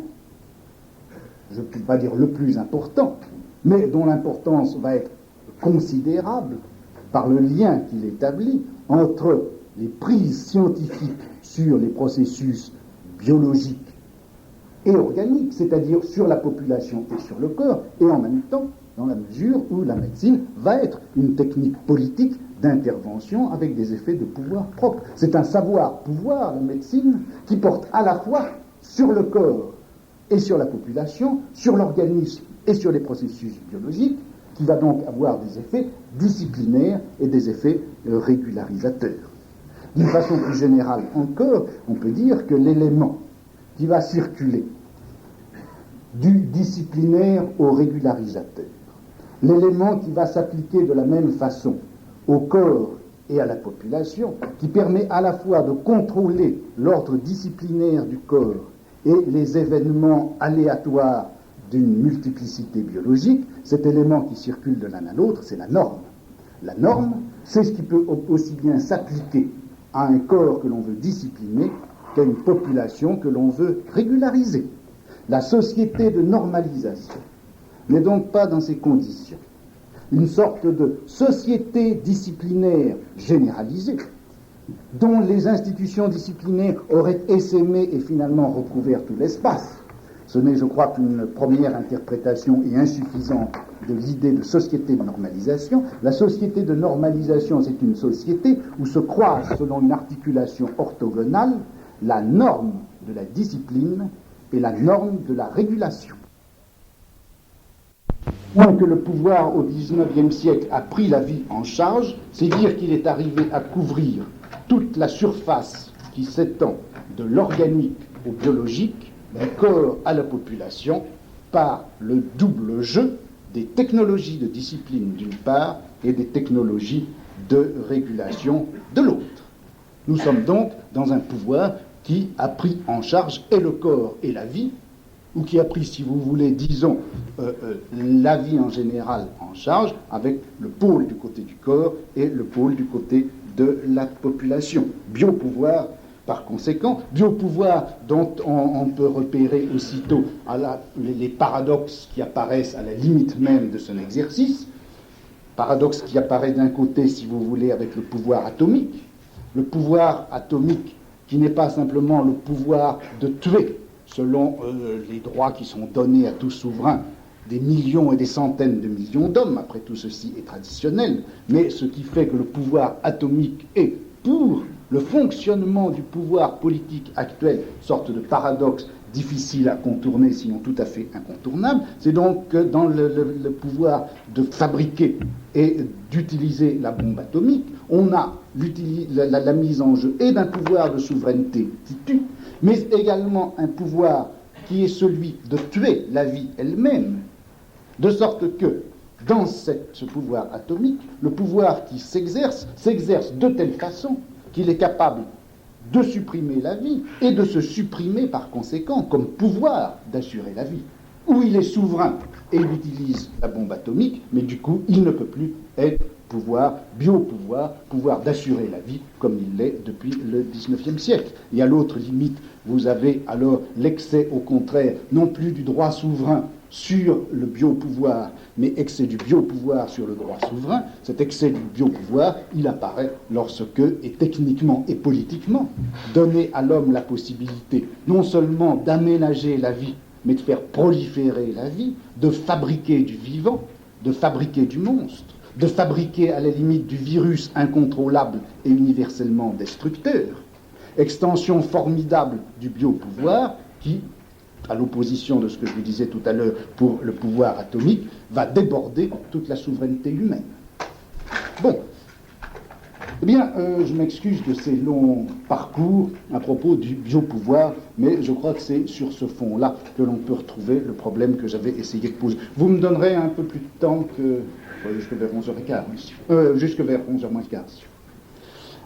je ne peux pas dire le plus important, mais dont l'importance va être considérable par le lien qu'il établit entre les prises scientifiques sur les processus biologiques et organiques, c'est-à-dire sur la population et sur le corps, et en même temps, dans la mesure où la médecine va être une technique politique d'intervention avec des effets de pouvoir propre. C'est un savoir-pouvoir, la médecine, qui porte à la fois sur le corps et sur la population, sur l'organisme et sur les processus biologiques, qui va donc avoir des effets disciplinaires et des effets régularisateurs. D'une façon plus générale encore, on peut dire que l'élément qui va circuler du disciplinaire au régularisateur, l'élément qui va s'appliquer de la même façon au corps et à la population, qui permet à la fois de contrôler l'ordre disciplinaire du corps et les événements aléatoires d'une multiplicité biologique, cet élément qui circule de l'un à l'autre, c'est la norme. La norme, c'est ce qui peut aussi bien s'appliquer à un corps que l'on veut discipliner qu'à une population que l'on veut régulariser. La société de normalisation n'est donc pas dans ces conditions une sorte de société disciplinaire généralisée, dont les institutions disciplinaires auraient essaimé et finalement recouvert tout l'espace. Ce n'est, je crois, qu'une première interprétation et insuffisante de l'idée de société de normalisation. La société de normalisation, c'est une société où se croisent, selon une articulation orthogonale, la norme de la discipline et la norme de la régulation. Moins que le pouvoir au XIXe siècle a pris la vie en charge, c'est dire qu'il est arrivé à couvrir toute la surface qui s'étend de l'organique au biologique, du corps à la population, par le double jeu des technologies de discipline d'une part et des technologies de régulation de l'autre. Nous sommes donc dans un pouvoir qui a pris en charge et le corps et la vie, ou qui a pris, si vous voulez, disons, la vie en général en charge, avec le pôle du côté du corps et le pôle du côté de la population. Biopouvoir, par conséquent, biopouvoir dont on peut repérer aussitôt les paradoxes qui apparaissent à la limite même de son exercice, paradoxe qui apparaît d'un côté, si vous voulez, avec le pouvoir atomique qui n'est pas simplement le pouvoir de tuer, selon les droits qui sont donnés à tout souverain, des millions et des centaines de millions d'hommes, après tout ceci est traditionnel, mais ce qui fait que le pouvoir atomique est, pour le fonctionnement du pouvoir politique actuel, sorte de paradoxe difficile à contourner, sinon tout à fait incontournable, c'est donc que dans le pouvoir de fabriquer et d'utiliser la bombe atomique, on a la mise en jeu et d'un pouvoir de souveraineté qui tue, mais également un pouvoir qui est celui de tuer la vie elle-même, de sorte que, dans ce pouvoir atomique, le pouvoir qui s'exerce de telle façon qu'il est capable de supprimer la vie et de se supprimer par conséquent comme pouvoir d'assurer la vie. Où il est souverain et il utilise la bombe atomique, mais du coup, il ne peut plus être pouvoir, pouvoir d'assurer la vie comme il l'est depuis le XIXe siècle. Et à l'autre limite, vous avez alors l'excès, au contraire, non plus du droit souverain sur le biopouvoir, mais excès du biopouvoir sur le droit souverain. Cet excès du biopouvoir, il apparaît lorsque, et techniquement et politiquement, donner à l'homme la possibilité non seulement d'aménager la vie, mais de faire proliférer la vie, de fabriquer du vivant, de fabriquer du monstre, de fabriquer à la limite du virus incontrôlable et universellement destructeur. Extension formidable du biopouvoir qui, à l'opposition de ce que je vous disais tout à l'heure pour le pouvoir atomique, va déborder toute la souveraineté humaine. Bon. Eh bien, je m'excuse de ces longs parcours à propos du biopouvoir, mais je crois que c'est sur ce fond-là que l'on peut retrouver le problème que j'avais essayé de poser. Vous me donnerez un peu plus de temps que jusque vers 11h15, jusque vers 11h moins le quart.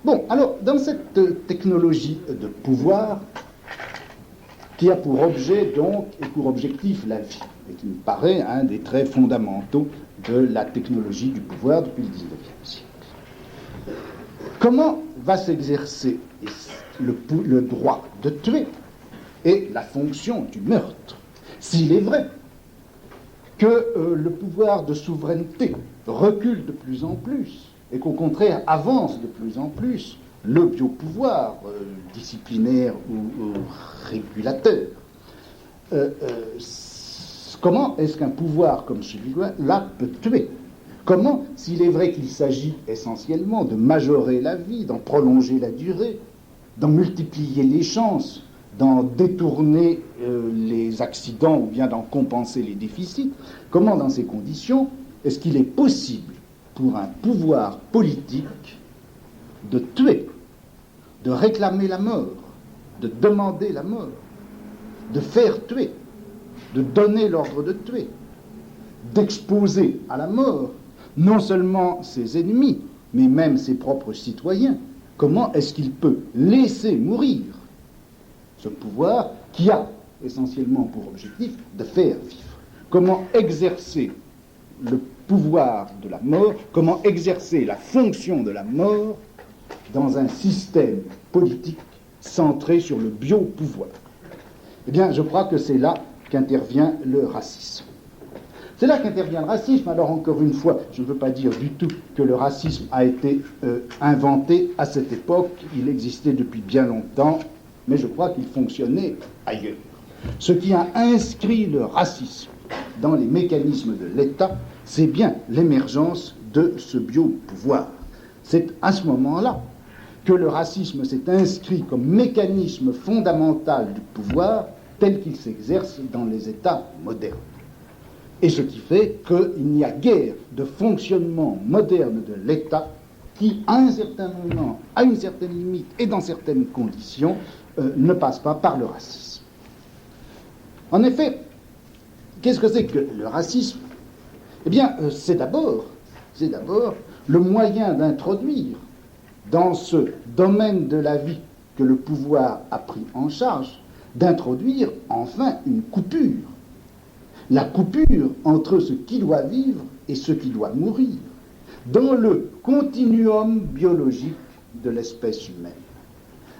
Bon, alors, dans cette technologie de pouvoir, qui a pour objet, donc, et pour objectif la vie, et qui me paraît un des traits fondamentaux de la technologie du pouvoir depuis le XIXe siècle. Comment va s'exercer le droit de tuer et la fonction du meurtre, s'il est vrai que le pouvoir de souveraineté recule de plus en plus et qu'au contraire avance de plus en plus le biopouvoir disciplinaire ou régulateur. Comment est-ce qu'un pouvoir comme celui-là peut tuer ? Comment, s'il est vrai qu'il s'agit essentiellement de majorer la vie, d'en prolonger la durée, d'en multiplier les chances, d'en détourner les accidents ou bien d'en compenser les déficits, comment dans ces conditions est-ce qu'il est possible pour un pouvoir politique de tuer, de réclamer la mort, de demander la mort, de faire tuer, de donner l'ordre de tuer, d'exposer à la mort non seulement ses ennemis, mais même ses propres citoyens? Comment est-ce qu'il peut laisser mourir ce pouvoir qui a essentiellement pour objectif de faire vivre? Comment exercer le pouvoir de la mort, comment exercer la fonction de la mort dans un système politique centré sur le biopouvoir? Eh bien, je crois que c'est là qu'intervient le racisme. C'est là qu'intervient le racisme. Alors, encore une fois, je ne veux pas dire du tout que le racisme a été inventé à cette époque. Il existait depuis bien longtemps, mais je crois qu'il fonctionnait ailleurs. Ce qui a inscrit le racisme dans les mécanismes de l'État, c'est bien l'émergence de ce biopouvoir. C'est à ce moment-là que le racisme s'est inscrit comme mécanisme fondamental du pouvoir tel qu'il s'exerce dans les États modernes. Et ce qui fait qu'il n'y a guère de fonctionnement moderne de l'État qui, à un certain moment, à une certaine limite et dans certaines conditions, ne passe pas par le racisme. En effet, qu'est-ce que c'est que le racisme? Eh bien, c'est d'abord le moyen d'introduire dans ce domaine de la vie que le pouvoir a pris en charge, d'introduire enfin une coupure. La coupure entre ce qui doit vivre et ce qui doit mourir, dans le continuum biologique de l'espèce humaine.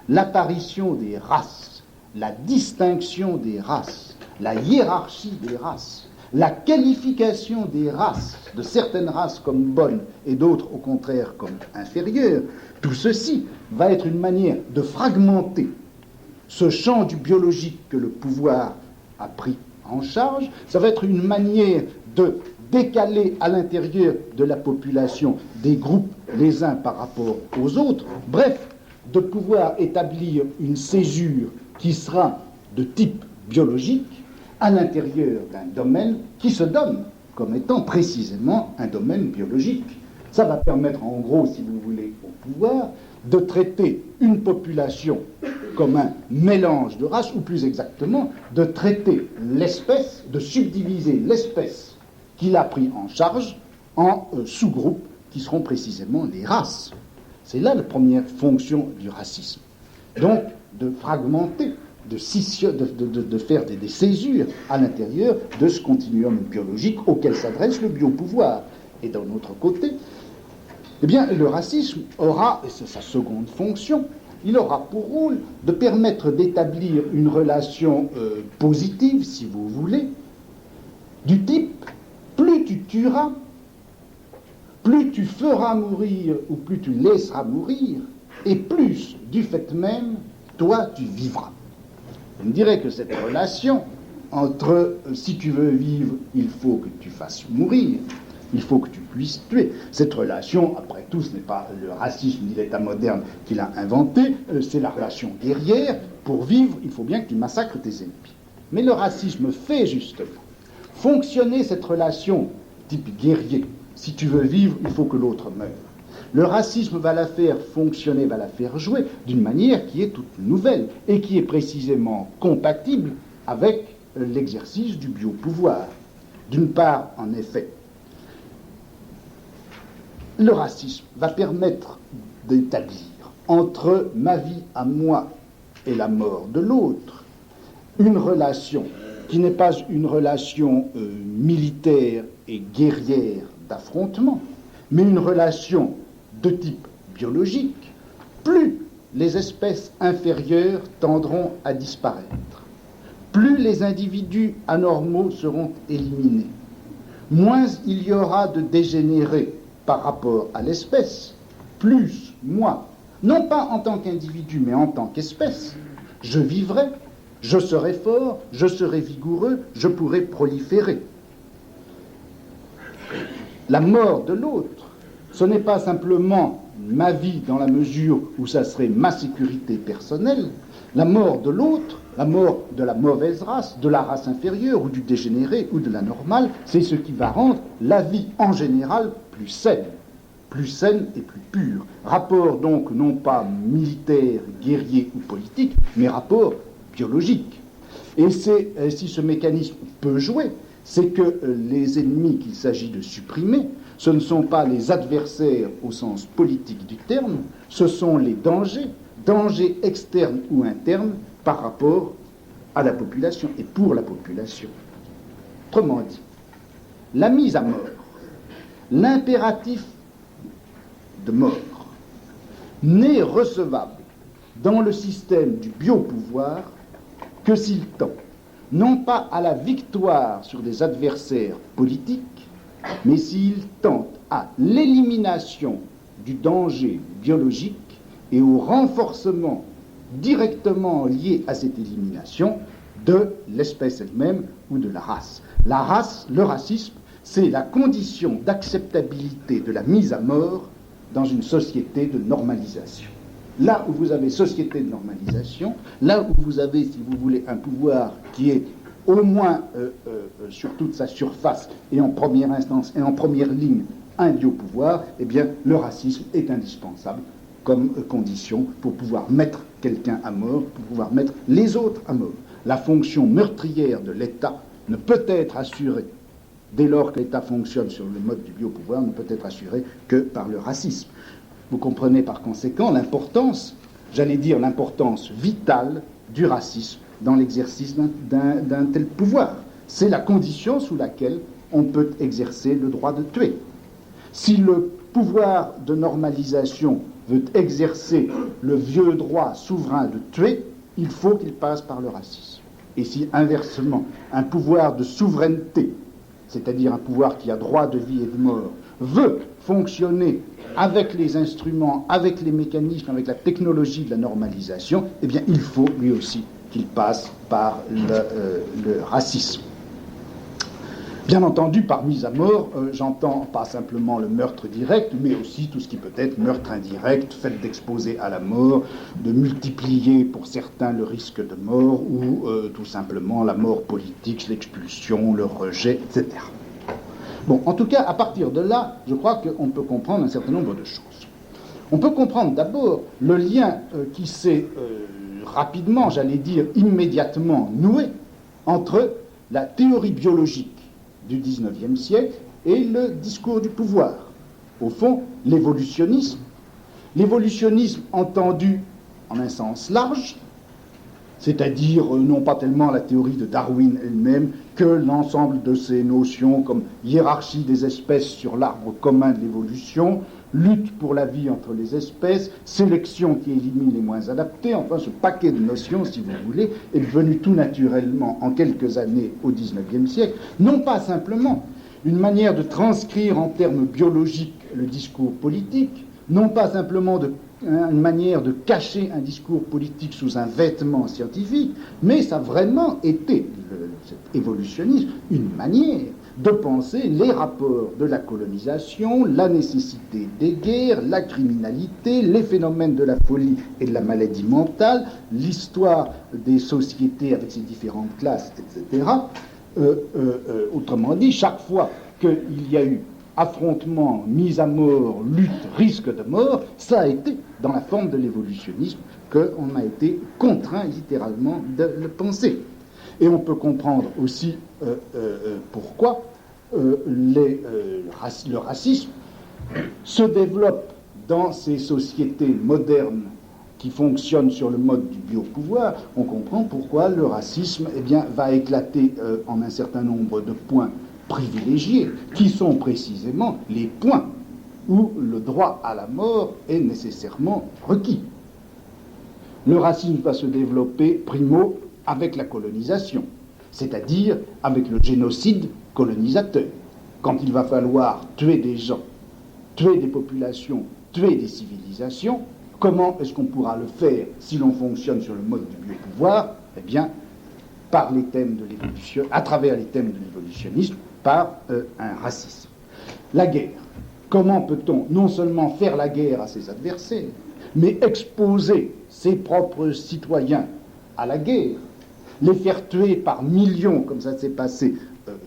L'apparition des races, la distinction des races, la hiérarchie des races, la qualification des races, de certaines races comme bonnes et d'autres au contraire comme inférieures, tout ceci va être une manière de fragmenter ce champ du biologique que le pouvoir a pris en charge. Ça va être une manière de décaler à l'intérieur de la population des groupes les uns par rapport aux autres, bref, de pouvoir établir une césure qui sera de type biologique à l'intérieur d'un domaine qui se donne comme étant précisément un domaine biologique. Ça va permettre, en gros, si vous voulez, au pouvoir, de traiter une population comme un mélange de races, ou plus exactement, de traiter l'espèce, de subdiviser l'espèce qu'il a pris en charge en sous-groupes qui seront précisément les races. C'est là la première fonction du racisme. Donc, de fragmenter, de faire des césures à l'intérieur de ce continuum biologique auquel s'adresse le biopouvoir. Et d'un autre côté, eh bien, le racisme aura, et c'est sa seconde fonction, il aura pour rôle de permettre d'établir une relation positive, si vous voulez, du type plus tu tueras, plus tu feras mourir ou plus tu laisseras mourir, et plus, du fait même, toi tu vivras. Je me dirais que cette relation entre si tu veux vivre, il faut que tu fasses mourir, il faut que tu puisses tuer. Cette relation, après tout, ce n'est pas le racisme ni l'État moderne qui l'a inventé, c'est la relation guerrière. Pour vivre, il faut bien que tu massacres tes ennemis. Mais le racisme fait justement fonctionner cette relation type guerrier. Si tu veux vivre, il faut que l'autre meure. Le racisme va la faire fonctionner, va la faire jouer d'une manière qui est toute nouvelle et qui est précisément compatible avec l'exercice du biopouvoir. D'une part, en effet, le racisme va permettre d'établir entre ma vie à moi et la mort de l'autre une relation qui n'est pas une relation militaire et guerrière d'affrontement, mais une relation de type biologique. Plus les espèces inférieures tendront à disparaître, plus les individus anormaux seront éliminés, moins il y aura de dégénérés par rapport à l'espèce, plus moi, non pas en tant qu'individu, mais en tant qu'espèce, je vivrai, je serai fort, je serai vigoureux, je pourrai proliférer. La mort de l'autre, ce n'est pas simplement ma vie dans la mesure où ça serait ma sécurité personnelle. La mort de l'autre, la mort de la mauvaise race, de la race inférieure ou du dégénéré ou de la normale, c'est ce qui va rendre la vie en général plus saine et plus pure. Rapport donc non pas militaire, guerrier ou politique, mais rapport biologique. Et c'est si ce mécanisme peut jouer, c'est que les ennemis qu'il s'agit de supprimer, ce ne sont pas les adversaires au sens politique du terme, ce sont les dangers externes ou internes par rapport à la population et pour la population. Autrement dit, la mise à mort, l'impératif de mort, n'est recevable dans le système du biopouvoir que s'il tend non pas à la victoire sur des adversaires politiques, mais s'il tente à l'élimination du danger biologique et au renforcement directement lié à cette élimination de l'espèce elle-même ou de la race. La race, le racisme, c'est la condition d'acceptabilité de la mise à mort dans une société de normalisation. Là où vous avez société de normalisation, là où vous avez, si vous voulez, un pouvoir qui est au moins sur toute sa surface et en première instance et en première ligne un biopouvoir, eh bien le racisme est indispensable comme condition pour pouvoir mettre quelqu'un à mort, pour pouvoir mettre les autres à mort. La fonction meurtrière de l'État ne peut être assurée, dès lors que l'État fonctionne sur le mode du biopouvoir, ne peut être assurée que par le racisme. Vous comprenez par conséquent l'importance, j'allais dire l'importance vitale du racisme dans l'exercice d'un tel pouvoir. C'est la condition sous laquelle on peut exercer le droit de tuer. Si le pouvoir de normalisation veut exercer le vieux droit souverain de tuer, il faut qu'il passe par le racisme. Et si inversement, un pouvoir de souveraineté, c'est-à-dire un pouvoir qui a droit de vie et de mort, veut fonctionner avec les instruments, avec les mécanismes, avec la technologie de la normalisation, eh bien il faut lui aussi qu'il passe par le racisme. Bien entendu, par mise à mort, j'entends pas simplement le meurtre direct, mais aussi tout ce qui peut être meurtre indirect, fait d'exposer à la mort, de multiplier pour certains le risque de mort, ou tout simplement la mort politique, l'expulsion, le rejet, etc. Bon, en tout cas, à partir de là, je crois qu'on peut comprendre un certain nombre de choses. On peut comprendre d'abord le lien qui s'est rapidement, j'allais dire immédiatement noué entre la théorie biologique du XIXe siècle et le discours du pouvoir. Au fond, l'évolutionnisme entendu en un sens large, c'est-à-dire non pas tellement la théorie de Darwin elle-même que l'ensemble de ces notions comme hiérarchie des espèces sur l'arbre commun de l'évolution, lutte pour la vie entre les espèces, sélection qui élimine les moins adaptés, enfin ce paquet de notions, si vous voulez, est devenu tout naturellement en quelques années au XIXe siècle, non pas simplement une manière de transcrire en termes biologiques le discours politique, non pas simplement une manière de cacher un discours politique sous un vêtement scientifique, mais ça a vraiment été, cet évolutionnisme, une manière de penser les rapports de la colonisation, la nécessité des guerres, la criminalité, les phénomènes de la folie et de la maladie mentale, l'histoire des sociétés avec ses différentes classes, etc. Autrement dit, chaque fois qu'il y a eu affrontement, mise à mort, lutte, risque de mort, ça a été dans la forme de l'évolutionnisme qu'on a été contraint littéralement de le penser. Et on peut comprendre aussi pourquoi le racisme se développe dans ces sociétés modernes qui fonctionnent sur le mode du biopouvoir. On comprend pourquoi le racisme va éclater en un certain nombre de points privilégiés, qui sont précisément les points où le droit à la mort est nécessairement requis. Le racisme va se développer, primo, avec la colonisation, c'est-à-dire avec le génocide colonisateur. Quand il va falloir tuer des gens, tuer des populations, tuer des civilisations, comment est-ce qu'on pourra le faire si l'on fonctionne sur le mode du biopouvoir? Eh bien, par les thèmes de l'évolution, à travers les thèmes de l'évolutionnisme, par un racisme. La guerre. Comment peut-on non seulement faire la guerre à ses adversaires, mais exposer ses propres citoyens à la guerre, les faire tuer par millions, comme ça s'est passé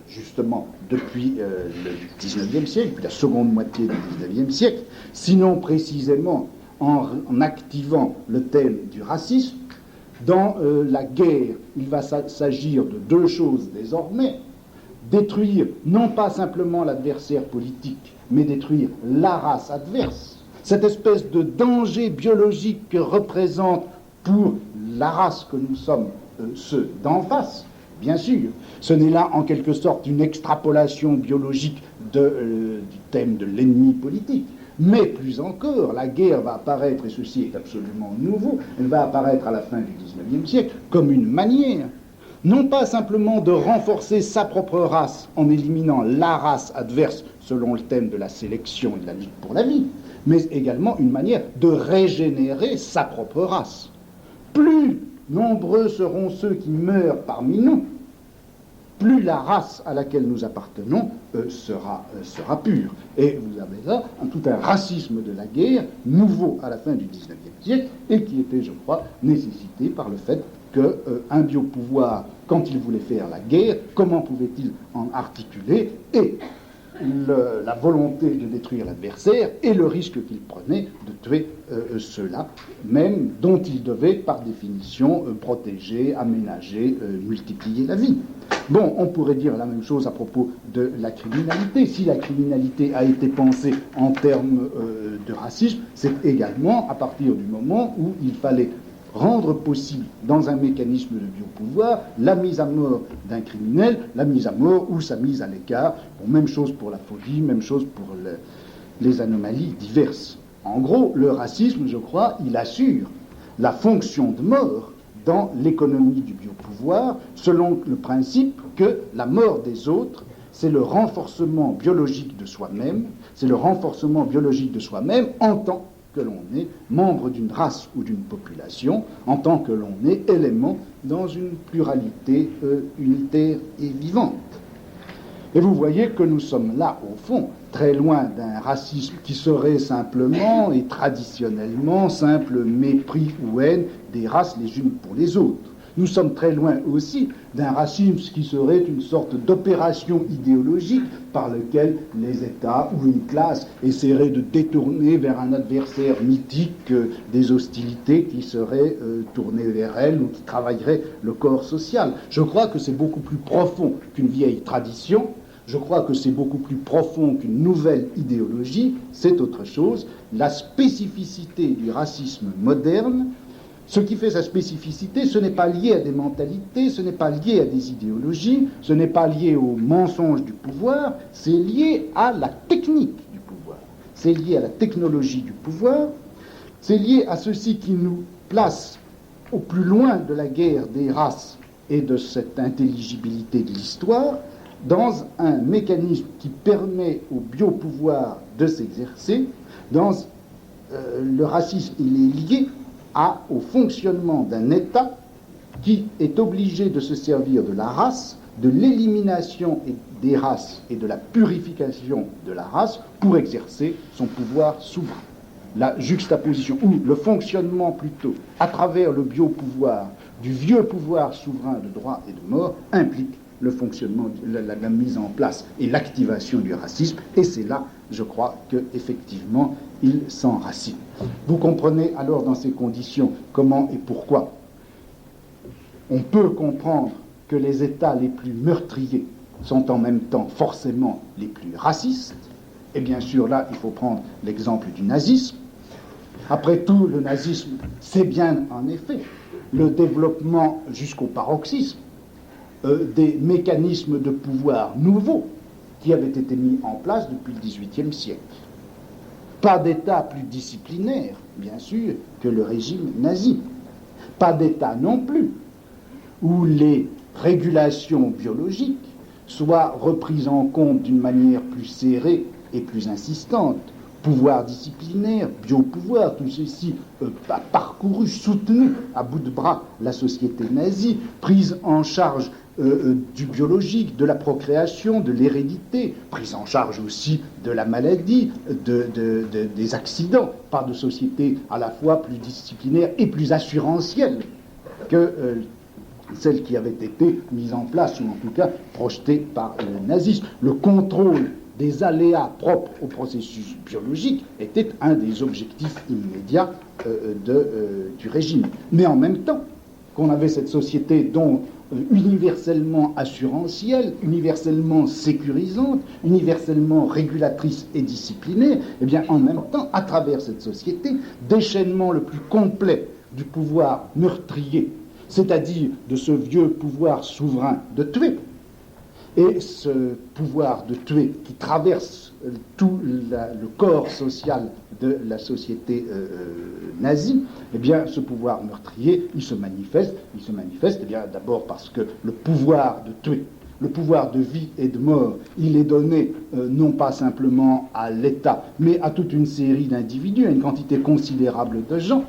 justement depuis le XIXe siècle, depuis la seconde moitié du XIXe siècle, sinon précisément en activant le thème du racisme. Dans la guerre, il va s'agir de deux choses désormais: détruire non pas simplement l'adversaire politique, mais détruire la race adverse. Cette espèce de danger biologique que représente pour la race que nous sommes ceux d'en face, bien sûr. Ce n'est là en quelque sorte une extrapolation biologique du thème de l'ennemi politique. Mais plus encore, la guerre va apparaître, et ceci est absolument nouveau, elle va apparaître à la fin du XIXe siècle comme une manière, non pas simplement de renforcer sa propre race en éliminant la race adverse selon le thème de la sélection et de la lutte pour la vie, mais également une manière de régénérer sa propre race. Plus nombreux seront ceux qui meurent parmi nous, plus la race à laquelle nous appartenons sera pure. Et vous avez là tout un racisme de la guerre, nouveau à la fin du XIXe siècle, et qui était, je crois, nécessité par le fait qu'un biopouvoir, quand il voulait faire la guerre, comment pouvait-il en articuler et la volonté de détruire l'adversaire et le risque qu'il prenait de tuer ceux-là, même dont il devait, par définition, protéger, aménager, multiplier la vie. Bon, on pourrait dire la même chose à propos de la criminalité. Si la criminalité a été pensée en termes de racisme, c'est également à partir du moment où il fallait rendre possible, dans un mécanisme de biopouvoir, la mise à mort d'un criminel, la mise à mort ou sa mise à l'écart. Bon, même chose pour la folie, même chose pour les anomalies diverses. En gros, le racisme, je crois, il assure la fonction de mort dans l'économie du biopouvoir, selon le principe que la mort des autres, c'est le renforcement biologique de soi-même, c'est le renforcement biologique de soi-même en tant que l'on est membre d'une race ou d'une population, en tant que l'on est élément dans une pluralité unitaire et vivante. Et vous voyez que nous sommes là, au fond, très loin d'un racisme qui serait simplement et traditionnellement simple mépris ou haine des races les unes pour les autres. Nous sommes très loin aussi d'un racisme qui serait une sorte d'opération idéologique par laquelle les États ou une classe essaieraient de détourner vers un adversaire mythique des hostilités qui seraient tournées vers elle ou qui travailleraient le corps social. Je crois que c'est beaucoup plus profond qu'une vieille tradition. Je crois que c'est beaucoup plus profond qu'une nouvelle idéologie. C'est autre chose. La spécificité du racisme moderne, ce qui fait sa spécificité, ce n'est pas lié à des mentalités, ce n'est pas lié à des idéologies, ce n'est pas lié au mensonge du pouvoir, c'est lié à la technique du pouvoir, c'est lié à la technologie du pouvoir, c'est lié à ceci qui nous place au plus loin de la guerre des races et de cette intelligibilité de l'histoire, dans un mécanisme qui permet au biopouvoir de s'exercer. Le racisme, il est lié au fonctionnement d'un État qui est obligé de se servir de la race, de l'élimination des races et de la purification de la race pour exercer son pouvoir souverain. La juxtaposition, ou le fonctionnement plutôt, à travers le biopouvoir du vieux pouvoir souverain de droit et de mort, implique le fonctionnement, la mise en place et l'activation du racisme, et c'est là, je crois, qu'effectivement, il s'enracine. Vous comprenez alors dans ces conditions comment et pourquoi on peut comprendre que les États les plus meurtriers sont en même temps forcément les plus racistes, et bien sûr là, il faut prendre l'exemple du nazisme. Après tout, le nazisme, c'est bien en effet le développement jusqu'au paroxysme des mécanismes de pouvoir nouveaux qui avaient été mis en place depuis le XVIIIe siècle. Pas d'État plus disciplinaire, bien sûr, que le régime nazi. Pas d'État non plus où les régulations biologiques soient reprises en compte d'une manière plus serrée et plus insistante. Pouvoir disciplinaire, biopouvoir, tout ceci a parcouru, soutenu à bout de bras la société nazie, prise en charge du biologique, de la procréation, de l'hérédité, prise en charge aussi de la maladie, des accidents, par de sociétés à la fois plus disciplinaires et plus assurantielles que celles qui avaient été mises en place, ou en tout cas projetées par le nazisme. Le contrôle des aléas propres au processus biologique était un des objectifs immédiats du régime. Mais en même temps qu'on avait cette société dont universellement assurantielle, universellement sécurisante, universellement régulatrice et disciplinaire, eh bien en même temps, à travers cette société, déchaînement le plus complet du pouvoir meurtrier, c'est-à-dire de ce vieux pouvoir souverain de tuer, et ce pouvoir de tuer qui traverse tout le corps social de la société nazie, eh bien, ce pouvoir meurtrier, il se manifeste eh bien, d'abord parce que le pouvoir de tuer, le pouvoir de vie et de mort, il est donné non pas simplement à l'État, mais à toute une série d'individus, à une quantité considérable de gens,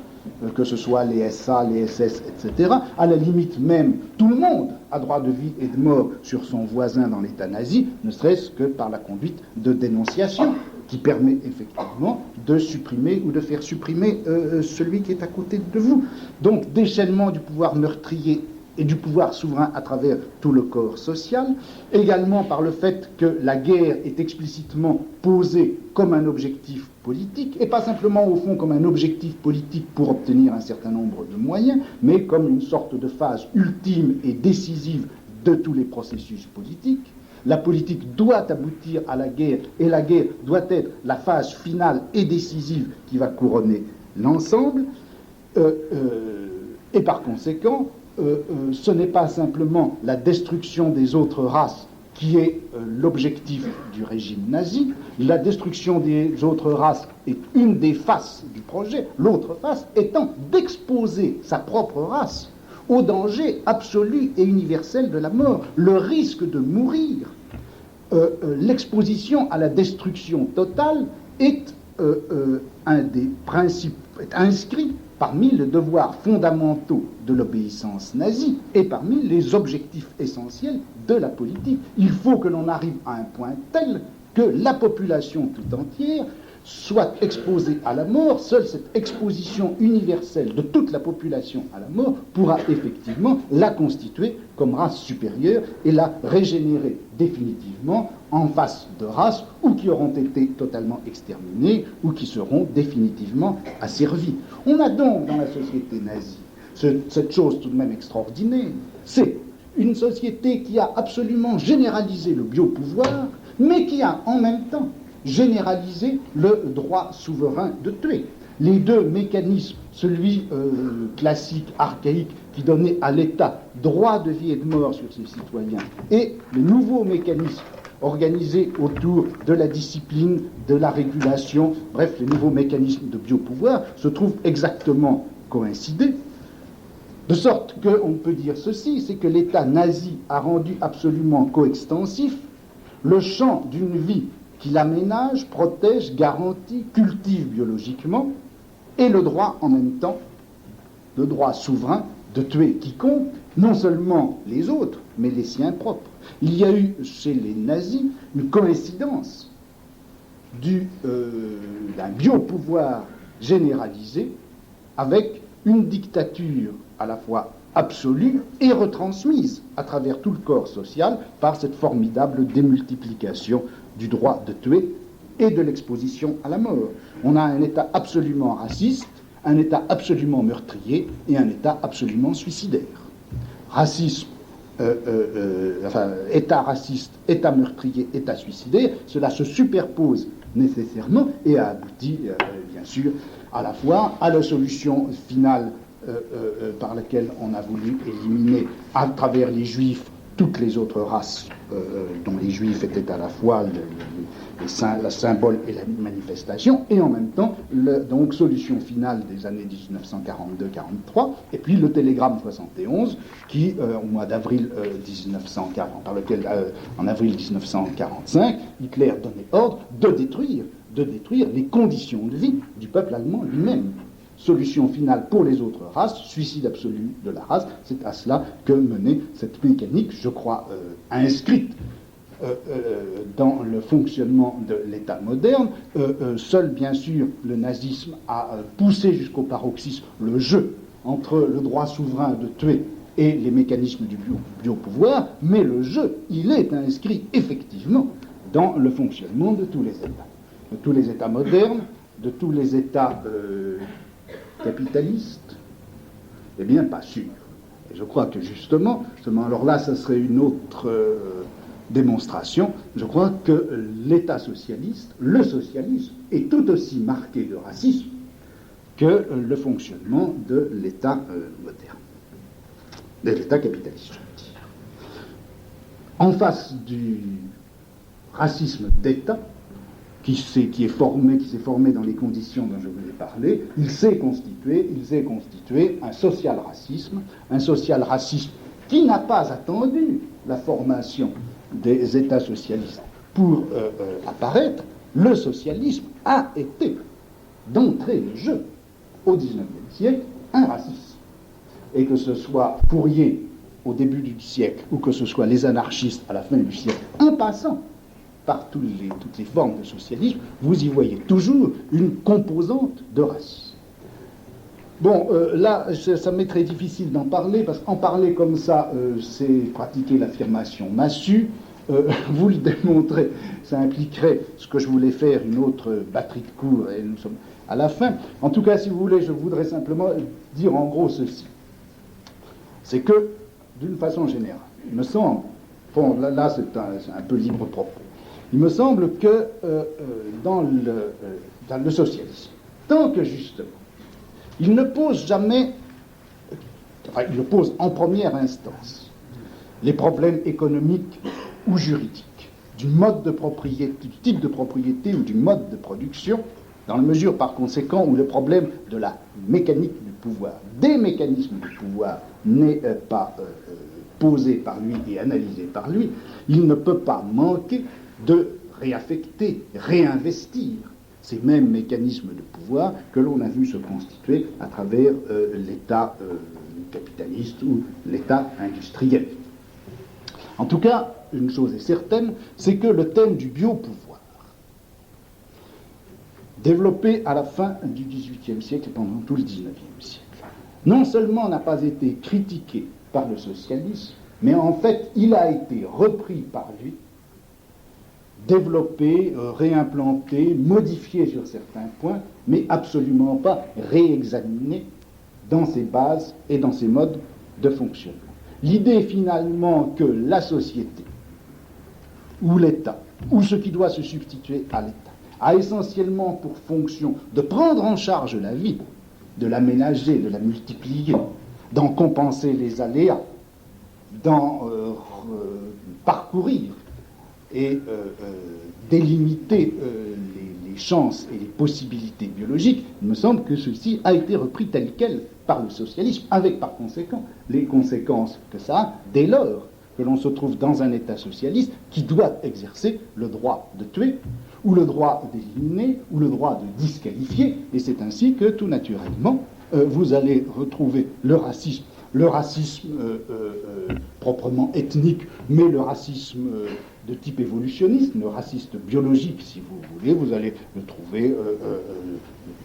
que ce soit les SA, les SS, etc. À la limite même, tout le monde a droit de vie et de mort sur son voisin dans l'État nazi, ne serait-ce que par la conduite de dénonciation, qui permet effectivement de supprimer ou de faire supprimer celui qui est à côté de vous. Donc, déchaînement du pouvoir meurtrier et du pouvoir souverain à travers tout le corps social, également par le fait que la guerre est explicitement posée comme un objectif politique, et pas simplement au fond comme un objectif politique pour obtenir un certain nombre de moyens, mais comme une sorte de phase ultime et décisive de tous les processus politiques. La politique doit aboutir à la guerre, et la guerre doit être la phase finale et décisive qui va couronner l'ensemble, et par conséquent, ce n'est pas simplement la destruction des autres races qui est l'objectif du régime nazi. La destruction des autres races est une des faces du projet, l'autre face étant d'exposer sa propre race au danger absolu et universel de la mort, le risque de mourir. L'exposition à la destruction totale est un des principes, est inscrit parmi les devoirs fondamentaux de l'obéissance nazie et parmi les objectifs essentiels de la politique. Il faut que l'on arrive à un point tel que la population tout entière soit exposé à la mort, seule cette exposition universelle de toute la population à la mort pourra effectivement la constituer comme race supérieure et la régénérer définitivement en face de races ou qui auront été totalement exterminées ou qui seront définitivement asservies. On a donc dans la société nazie cette chose tout de même extraordinaire, c'est une société qui a absolument généralisé le biopouvoir, mais qui a en même temps généraliser le droit souverain de tuer. Les deux mécanismes, celui classique, archaïque, qui donnait à l'État droit de vie et de mort sur ses citoyens, et le nouveau mécanisme organisé autour de la discipline, de la régulation, bref, les nouveaux mécanismes de biopouvoir, se trouvent exactement coïncidés, de sorte qu'on peut dire ceci, c'est que l'État nazi a rendu absolument coextensif le champ d'une vie qui l'aménage, protège, garantit, cultive biologiquement, et le droit en même temps, le droit souverain de tuer quiconque, non seulement les autres, mais les siens propres. Il y a eu chez les nazis une coïncidence d'un biopouvoir généralisé avec une dictature à la fois absolue et retransmise à travers tout le corps social par cette formidable démultiplication du droit de tuer et de l'exposition à la mort. On a un État absolument raciste, un État absolument meurtrier et un État absolument suicidaire. Racisme, État raciste, État meurtrier, État suicidaire, cela se superpose nécessairement et a abouti, bien sûr, à la fois à la solution finale par laquelle on a voulu éliminer à travers les Juifs toutes les autres races dont les Juifs étaient à la fois le symbole et la manifestation, et en même temps, donc solution finale des années 1942-43, et puis le télégramme 71, qui, au mois d'avril 1940, par lequel, en avril 1945, Hitler donnait ordre de détruire les conditions de vie du peuple allemand lui-même. Solution finale pour les autres races, suicide absolu de la race, c'est à cela que menait cette mécanique, je crois, inscrite dans le fonctionnement de l'État moderne. Seul, bien sûr, le nazisme a poussé jusqu'au paroxysme le jeu entre le droit souverain de tuer et les mécanismes du biopouvoir, mais le jeu, il est inscrit effectivement dans le fonctionnement de tous les États modernes, de tous les États capitalistes. Eh bien, pas sûr. Et je crois que justement, alors là, ça serait une autre démonstration, je crois que l'État socialiste, le socialisme, est tout aussi marqué de racisme que le fonctionnement de l'État moderne, de l'État capitaliste, je veux dire. En face du racisme d'État, qui s'est formé dans les conditions dont je vous ai parlé, il s'est constitué un social-racisme qui n'a pas attendu la formation des États socialistes pour apparaître. Le socialisme a été, d'entrée de jeu, au XIXe siècle, un racisme. Et que ce soit Fourier au début du siècle, ou que ce soit les anarchistes à la fin du siècle, en passant par toutes les formes de socialisme, vous y voyez toujours une composante de racisme. Bon, là, ça m'est très difficile d'en parler, parce qu'en parler comme ça, c'est pratiquer l'affirmation massue. Vous le démontrer, ça impliquerait ce que je voulais faire, une autre batterie de cours, et nous sommes à la fin. En tout cas, si vous voulez, je voudrais simplement dire en gros ceci. C'est que, d'une façon générale, il me semble, bon, là c'est un peu libre propos, il me semble que dans le socialisme, tant que justement, il ne pose jamais, enfin il le pose en première instance, les problèmes économiques ou juridiques, du mode de propriété, du type de propriété ou du mode de production, dans la mesure par conséquent où le problème de la mécanique du pouvoir, des mécanismes du pouvoir n'est pas posé par lui et analysé par lui, il ne peut pas manquer de réaffecter, réinvestir ces mêmes mécanismes de pouvoir que l'on a vu se constituer à travers l'État capitaliste ou l'État industriel. En tout cas, une chose est certaine, c'est que le thème du biopouvoir développé à la fin du XVIIIe siècle et pendant tout le XIXe siècle, non seulement n'a pas été critiqué par le socialisme, mais en fait, il a été repris par lui, développé, réimplanté, modifié sur certains points, mais absolument pas réexaminé dans ses bases et dans ses modes de fonctionnement. L'idée finalement que la société, ou l'État, ou ce qui doit se substituer à l'État, a essentiellement pour fonction de prendre en charge la vie, de l'aménager, de la multiplier, d'en compenser les aléas, d'en parcourir et délimiter les chances et les possibilités biologiques, il me semble que ceci a été repris tel quel par le socialisme, avec par conséquent les conséquences que ça a dès lors que l'on se trouve dans un État socialiste qui doit exercer le droit de tuer, ou le droit d'éliminer, ou le droit de disqualifier, et c'est ainsi que tout naturellement vous allez retrouver le racisme proprement ethnique, mais le racisme de type évolutionniste, le racisme biologique, si vous voulez, vous allez le trouver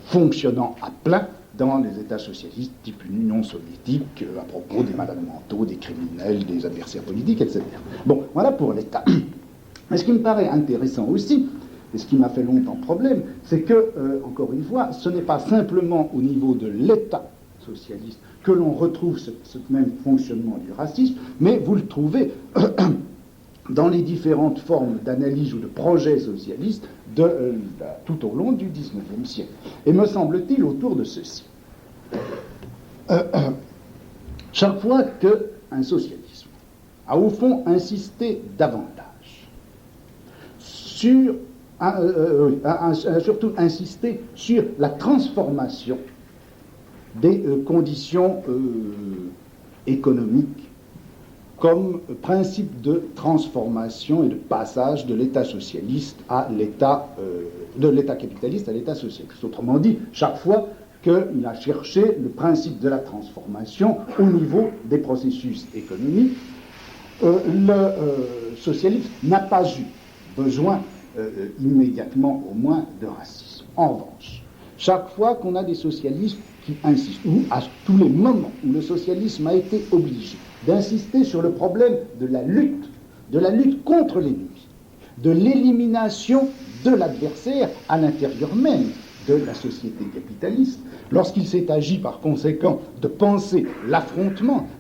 fonctionnant à plein dans les États socialistes, type Union soviétique, à propos des malades mentaux, des criminels, des adversaires politiques, etc. Bon, voilà pour l'État. Mais ce qui me paraît intéressant aussi, et ce qui m'a fait longtemps problème, c'est que, encore une fois, ce n'est pas simplement au niveau de l'État socialiste que l'on retrouve ce même fonctionnement du racisme, mais vous le trouvez dans les différentes formes d'analyse ou de projets socialistes tout au long du XIXe siècle. Et me semble-t-il autour de ceci. Chaque fois qu'un socialisme a au fond insisté davantage sur surtout insisté sur la transformation des conditions économiques comme principe de transformation et de passage de l'État socialiste à l'État de l'État capitaliste à l'État socialiste. Autrement dit, chaque fois qu'il a cherché le principe de la transformation au niveau des processus économiques, le socialisme n'a pas eu besoin immédiatement au moins de racisme. En revanche, chaque fois qu'on a des socialistes qui insistent, ou à tous les moments où le socialisme a été obligé d'insister sur le problème de la lutte contre l'ennemi, de l'élimination de l'adversaire à l'intérieur même de la société capitaliste, lorsqu'il s'est agi par conséquent de penser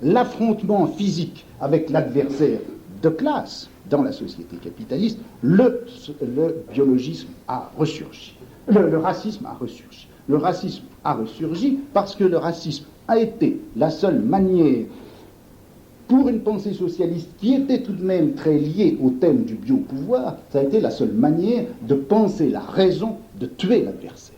l'affrontement physique avec l'adversaire de classe dans la société capitaliste, le biologisme a ressurgi. Le racisme a ressurgi. Le racisme a ressurgi parce que le racisme a été la seule manière pour une pensée socialiste qui était tout de même très liée au thème du biopouvoir, ça a été la seule manière de penser la raison de tuer l'adversaire.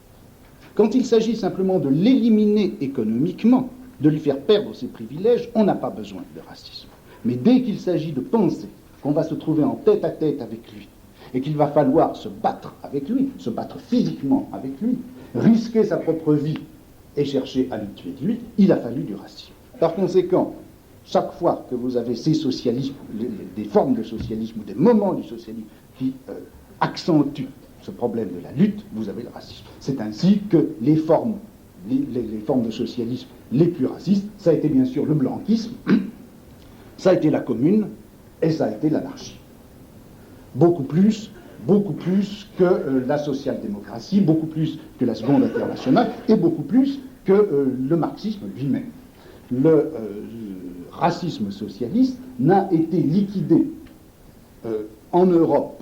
Quand il s'agit simplement de l'éliminer économiquement, de lui faire perdre ses privilèges, on n'a pas besoin de racisme. Mais dès qu'il s'agit de penser qu'on va se trouver en tête-à-tête avec lui, et qu'il va falloir se battre avec lui, se battre physiquement avec lui, risquer sa propre vie et chercher à lui tuer de lui, il a fallu du racisme. Par conséquent, chaque fois que vous avez ces socialismes, des formes de socialisme ou des moments du socialisme qui accentuent ce problème de la lutte, vous avez le racisme. C'est ainsi que les formes de socialisme les plus racistes, ça a été bien sûr le blanquisme, ça a été la commune et ça a été l'anarchie. Beaucoup plus que la social-démocratie, beaucoup plus que la Seconde Internationale et beaucoup plus que le marxisme lui-même. Le racisme socialiste n'a été liquidé en Europe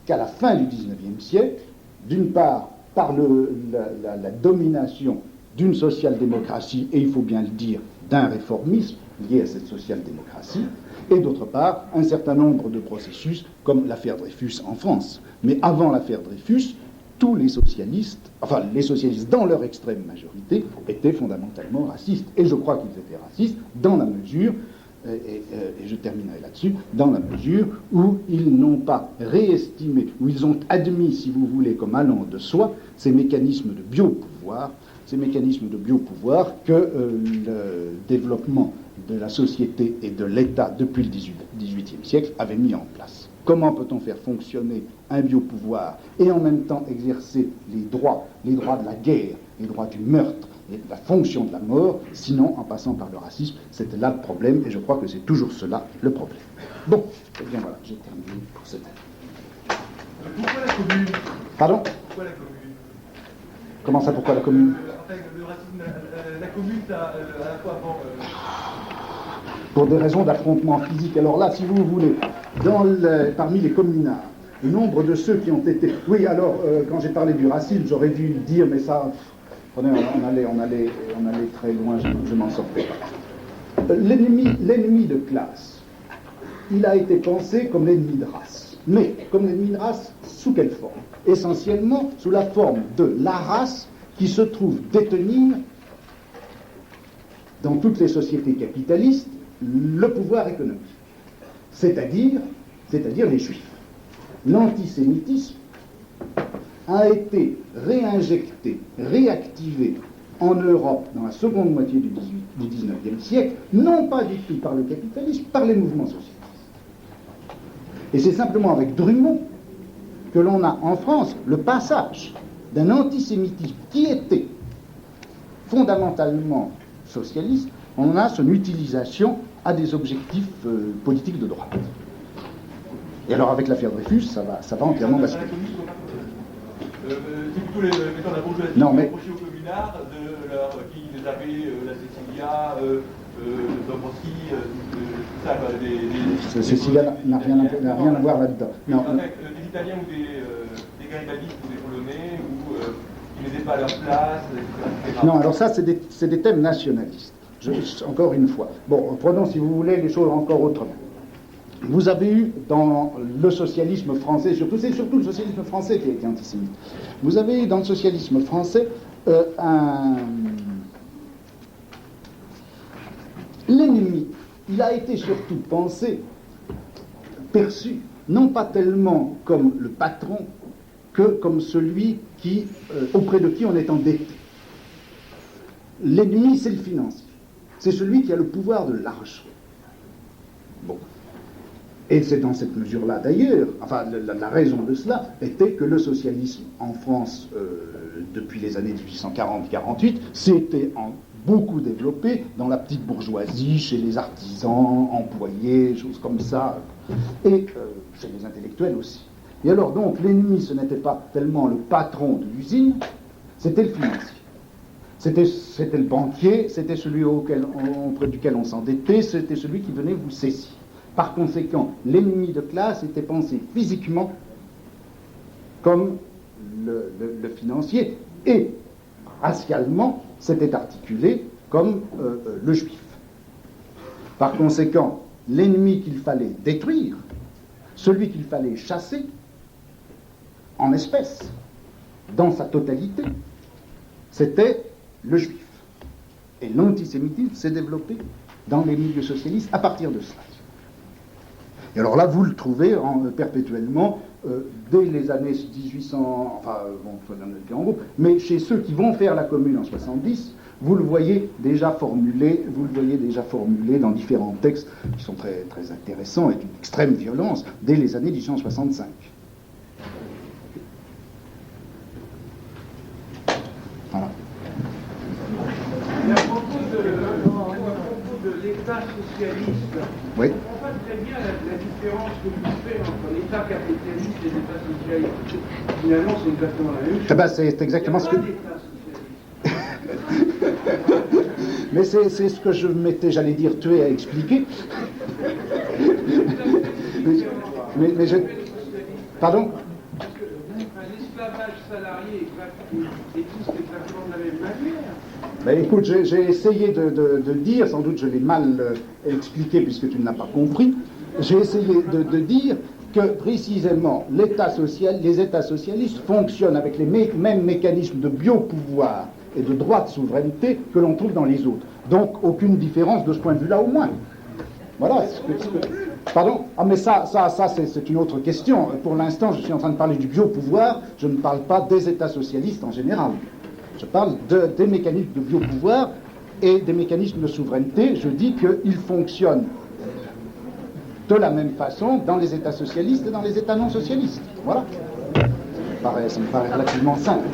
qu'à la fin du XIXe siècle, d'une part par la domination d'une social-démocratie, et il faut bien le dire, d'un réformisme lié à cette social-démocratie, et d'autre part, un certain nombre de processus, comme l'affaire Dreyfus en France. Mais avant l'affaire Dreyfus, tous les socialistes dans leur extrême majorité, étaient fondamentalement racistes. Et je crois qu'ils étaient racistes dans la mesure, et je terminerai là-dessus, dans la mesure où ils n'ont pas réestimé, où ils ont admis, si vous voulez, comme allant de soi, ces mécanismes de biopouvoir que le développement de la société et de l'État depuis le XVIIIe siècle avait mis en place. Comment peut-on faire fonctionner un biopouvoir et en même temps exercer les droits de la guerre, les droits du meurtre, et la fonction de la mort, sinon en passant par le racisme? C'était là le problème, et je crois que c'est toujours cela le problème. Bon, eh bien voilà, j'ai terminé pour cette année. Pourquoi la commune? Pardon? Pourquoi la commune? Comment ça, pourquoi la commune? Enfin, le racisme, la commune, à la fois avant... Pour des raisons d'affrontement physique. Alors là, si vous voulez, parmi les communards, le nombre de ceux qui ont été... Oui, alors, quand j'ai parlé du racisme, j'aurais dû dire, mais ça... On allait très loin, je m'en sortais pas. L'ennemi de classe, il a été pensé comme l'ennemi de race. Mais comme l'ennemi de race, sous quelle forme? Essentiellement sous la forme de la race qui se trouve détenir, dans toutes les sociétés capitalistes, le pouvoir économique. C'est-à-dire les Juifs. L'antisémitisme a été réinjecté, réactivé en Europe dans la seconde moitié du XIXe siècle, non pas du tout par le capitalisme, par les mouvements socialistes. Et c'est simplement avec Drummond que l'on a en France le passage d'un antisémitisme qui était fondamentalement socialiste, on a son utilisation à des objectifs politiques de droite. Et alors avec l'affaire Dreyfus, ça va entièrement basculer. C'est plutôt mettons la bourgeoisie qui reprochait aux communards qui les avait, la Cécilia, Dombrowski, tout ça. Cécilia n'a rien à voir là-dedans. Des Italiens ou des garibaldistes ou des Polonais qui n'étaient pas à leur place, etc. Non, alors ça, c'est des thèmes nationalistes. Encore une fois. Bon, prenons, si vous voulez, les choses encore autrement. Vous avez eu dans le socialisme français, c'est surtout le socialisme français qui a été antisémite. Vous avez eu dans le socialisme français l'ennemi. Il a été surtout perçu, non pas tellement comme le patron, que comme celui auprès de qui on est endetté. L'ennemi, c'est le financier. C'est celui qui a le pouvoir de l'argent. Bon. Et c'est dans cette mesure-là, d'ailleurs, enfin, la raison de cela était que le socialisme en France, depuis les années 1840-48, s'était beaucoup développé dans la petite bourgeoisie, chez les artisans, employés, choses comme ça, et chez les intellectuels aussi. Et alors, donc, l'ennemi, ce n'était pas tellement le patron de l'usine, c'était le financier. C'était le banquier, c'était celui auprès duquel on s'endettait, c'était celui qui venait vous saisir. Par conséquent, l'ennemi de classe était pensé physiquement comme le financier, et racialement, c'était articulé comme le juif. Par conséquent, l'ennemi qu'il fallait détruire, celui qu'il fallait chasser, en espèces, dans sa totalité, c'était le juif. Et l'antisémitisme s'est développé dans les milieux socialistes à partir de cela. Et alors là, vous le trouvez perpétuellement dès les années 1800, enfin, bon, en gros, mais chez ceux qui vont faire la commune en 70, vous le voyez déjà formulé dans différents textes qui sont très, très intéressants et d'une extrême violence dès les années 1865. Voilà. Et à propos de l'État socialiste, Oui. on ne comprend pas très bien la différence que vous faites entre l'État capitaliste et l'État socialiste. Finalement, c'est exactement la même chose. Eh ben, c'est exactement ce que... Mais c'est ce que je m'étais, j'allais dire, tué à expliquer. mais je... Pardon? Parce que l'esclavage salarié existe exactement de la même manière. Ben, écoute, j'ai essayé de dire, sans doute je l'ai mal expliqué puisque tu ne l'as pas compris, j'ai essayé de dire que précisément les États socialistes fonctionnent avec les mêmes mécanismes de biopouvoir et de droit de souveraineté que l'on trouve dans les autres. Donc aucune différence de ce point de vue-là au moins. Voilà. Pardon? Ah mais ça c'est une autre question. Pour l'instant, je suis en train de parler du biopouvoir, je ne parle pas des États socialistes en général. Je parle des mécanismes de biopouvoir et des mécanismes de souveraineté. Je dis qu'ils fonctionnent de la même façon dans les États socialistes et dans les États non socialistes. Voilà. Ça me paraît relativement simple.